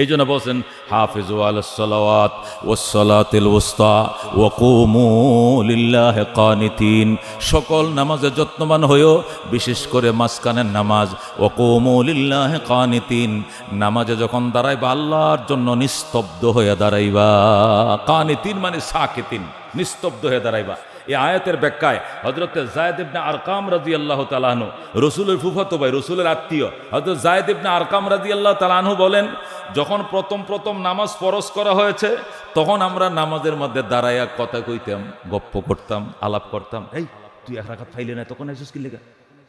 এই জন্য বলছেন হাফিজু আলাস সালাওয়াত ওয়াস সালাতিল উসতা ওয়া কুমু লিল্লাহি কানিতিন। সকল নামাজে যত্নবান হইও, বিশেষ করে মাঝখানের নামাজ। ওয়া কুমু লিল্লাহি কানিতিন, নামাজে যখন দাঁড়াইবা আল্লাহর জন্য নিস্তব্ধ হয়ে দাঁড়াইবা। কানিতিন মানে সাকিতিন, নিস্তব্ধ হয়ে দাঁড়াইবা। এই আয়াতের ব্যাখ্যায় হযরত যায়েদ ইবনে আরকাম রাদিয়াল্লাহু তাআলা আনহু, রাসূলের ফুফাতো ভাই, রাসূলের আত্মীয় হযরত যায়েদ ইবনে আরকাম রাদিয়াল্লাহু তাআলা আনহু বলেন, যখন প্রথম নামাজ ফরজ করা হয়েছে, তখন আমরা নামাজের মধ্যে দাঁড়াইয়া কথা কইতাম, গপ্প করতাম, আলাপ করতাম। এই তুই 1 রাকাত পাইলে না, তখন এসেছিস কি লেগা,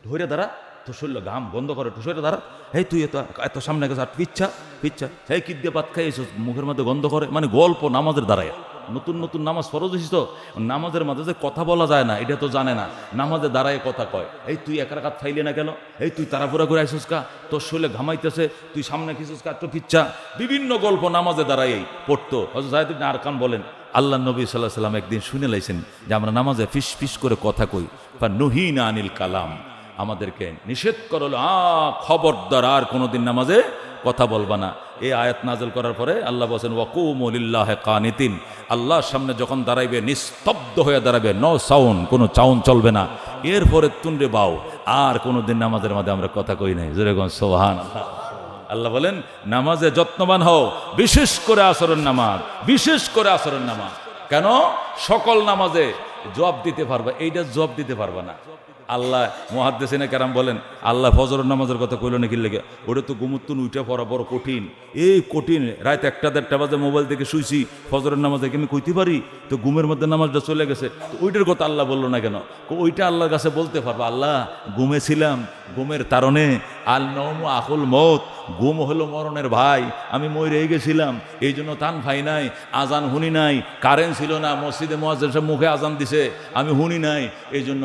ধরে দাঁড়া, তো শরীর ঘাম বন্ধ করে, তো সরে দাঁড়া। এই তুই এত সামনে গেছে, আর পিচ্ছা, এই কি দিয়ে পাত খাইছিস, মুখের মধ্যে গন্ধ করে, মানে গল্প নামাজের দাঁড়াইয়া। নতুন নামাজ ফরজ হয়েছিস তো, নামাজের মাঝে যে কথা বলা যায় না এটা তো জানে না, নামাজে দাঁড়ায় কথা কয়। এই তুই 1 রাকাত ফাইলে না কেন, এই তুই তাড়াহুড়া করে আইসুস কা, তোর শরীরে ঘামাইতেছে, তুই সামনে খিসুস কা, তো পিচ্ছা, বিভিন্ন গল্প নামাজে দাঁড়াই পড়তো। হযরত যায়েদ ইবনে আরকাম বলেন, আল্লাহ নবী সাল্লাল্লাহু আলাইহি ওয়াসাল্লাম একদিন শুনে লাইছেন যে আমরা নামাজে ফিস করে কথা কই, বা নুহিনা আনিল কালাম, আমাদেরকে নিষেধ করলো, খবরদার আর কোনোদিন নামাজে কথা বলবা না। এই আয়াত নাযিল করার পরে আল্লাহ বলেন ওয়াকুমু লিল্লাহি কানিতিন, আল্লাহর সামনে যখন দাঁড়াইবে নিস্তব্ধ হয়ে দাঁড়াবে, নো সাউন্ড, কোনো চাউন চলবে না। এরপরে তুনরে বাও, আর কোনোদিন নামাজের মধ্যে আমরা কথা কই নাই, যেরকম সুবহানাল্লাহ। আল্লাহ বলেন নামাজে যত্নবান হও, বিশেষ করে আসরের নামাজ, বিশেষ করে আসরের নামাজ। কেন? সকল নামাজে জবাব দিতে পারবা, এইটা জবাব দিতে পারবা না। আল্লাহ মুহাদ্দিসিনে কেরাম বলেন, আল্লাহ ফজরের নামাজের কথা কইল নাকি লেগে, ওটা তো ঘুমুত্তুন উঠে পড়া বড় কঠিন, এই কঠিন। রাত 1টা-1:30 বাজে মোবাইল থেকে শুইছি, ফজরের নামাজে আমি কইতে পারি, তো ঘুমের মধ্যে নামাজটা চলে গেছে, তো ওইটার কথা আল্লাহ বললো না কেন? ওইটা আল্লাহর কাছে বলতে পারবো, আল্লাহ ঘুমেছিলাম, ঘুমের তারণে, আল নওমু আকুল মৌত, ঘুম হলো মরণের ভাই, আমি মরে গেছিলাম, এই জন্য তান ভাই নাই, আজান শুনি নাই, কারেন্ট ছিল না, মসজিদে মুয়াজ্জিন সাহেব মুখে আজান দিছে, আমি শুনি নাই, এই জন্য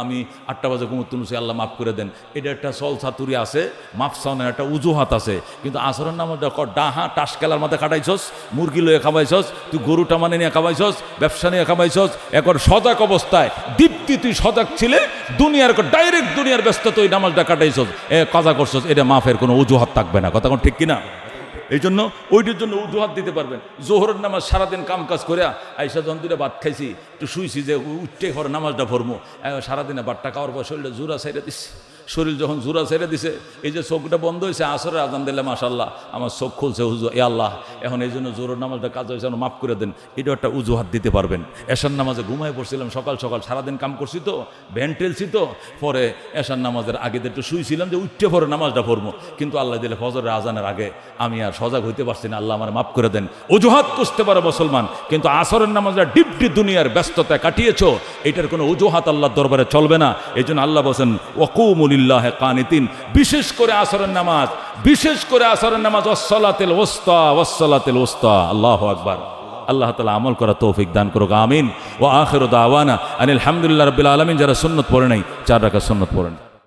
আমি 8টা বাজে ঘুমুত্তুন উঠছি, আল্লাহ মাফ করে দেন। এটা একটা চল ছাতুরি আছে, মাফ চাওয়ার একটা উজুহাত আছে। কিন্তু আসরের নামাজটা ডাহা টাস খেলার মধ্যে কাটাইছস, মুরগি লইয়া খাবাইছস, তুই গরুটা মানে নিয়ে খাবাইছস, ব্যবসা নিয়ে খাবাইছস, এখন সজাগ অবস্থায় দীপ্তি, তুই সজাগ ছিলে, দুনিয়ার ডাইরেক্ট দুনিয়ার ব্যস্ত তুই নামাজটা কাটাইছস, কাজা করছস, এটা মাফের কোনো উজুহাত থাকবে না। কথা কোন ঠিক কিনা? এই জন্য ওইটার জন্য উজুহাত দিতে পারবেন। জোহরের নামাজ সারাদিন কাম কাজ করে আইসা যখন 2টা ভাত খাইছি, একটু শুইছি, যে উঠতে ঘরে নামাজটা ভরমো, সারাদিনে ভাতটা খাওয়ার পর শরীরটা জোড়া সাইডে দিচ্ছে, শরীর যখন জোড়া ছেড়ে দিছে, এই যে চোখটা বন্ধ হয়েছে, আসরের আজান দিলে মাশাআল্লাহ আমার চোখ খুলছে, হুজুর এ আল্লাহ এখন এই জন্য জোহরের নামাজটা কাজ হয়েছে, মাফ করে দেন, এটাও একটা অজুহাত দিতে পারবেন। এশার নামাজে ঘুমায় পড়ছিলাম সকাল সকাল, সারাদিন কাম করছি তো, ভ্যান ঠেলছি তো, পরে এশার নামাজের আগে একটু শুয়েছিলাম যে উঠতে পরে নামাজটা পড়বো, কিন্তু আল্লাহ দিলে ফজরের আজানের আগে আমি আর সজাগ হইতে পারছি না, আল্লাহ আমার মাফ করে দেন। অজুহাত করতে পারে মুসলমান, কিন্তু আসরের নামাজটা ডিপটি দুনিয়ার ব্যস্ততায় কাটিয়েছো, এটার কোনো অজুহাত আল্লাহর দরবারে চলবে না। এই জন্য আল্লাহ বলেন ওয়াকুমু লিল্লাহি কানিতিন, বিশেষ করে আসরের নামাজ, বিশেষ করে আসরের নামাজ ওয়াসসালাতিল উসতা, ওয়াসসালাতিল উসতা। আল্লাহু আকবার। আল্লাহ তাআলা আমল করা তৌফিক দান করুক, আমিন। ওয়া আখিরু দাওয়ানা আনিল হামদুলিল্লাহি রাব্বিল আলামিন। যারা সুন্নত পড়ে নাই 4 রাকাত সুন্নত পড়েন।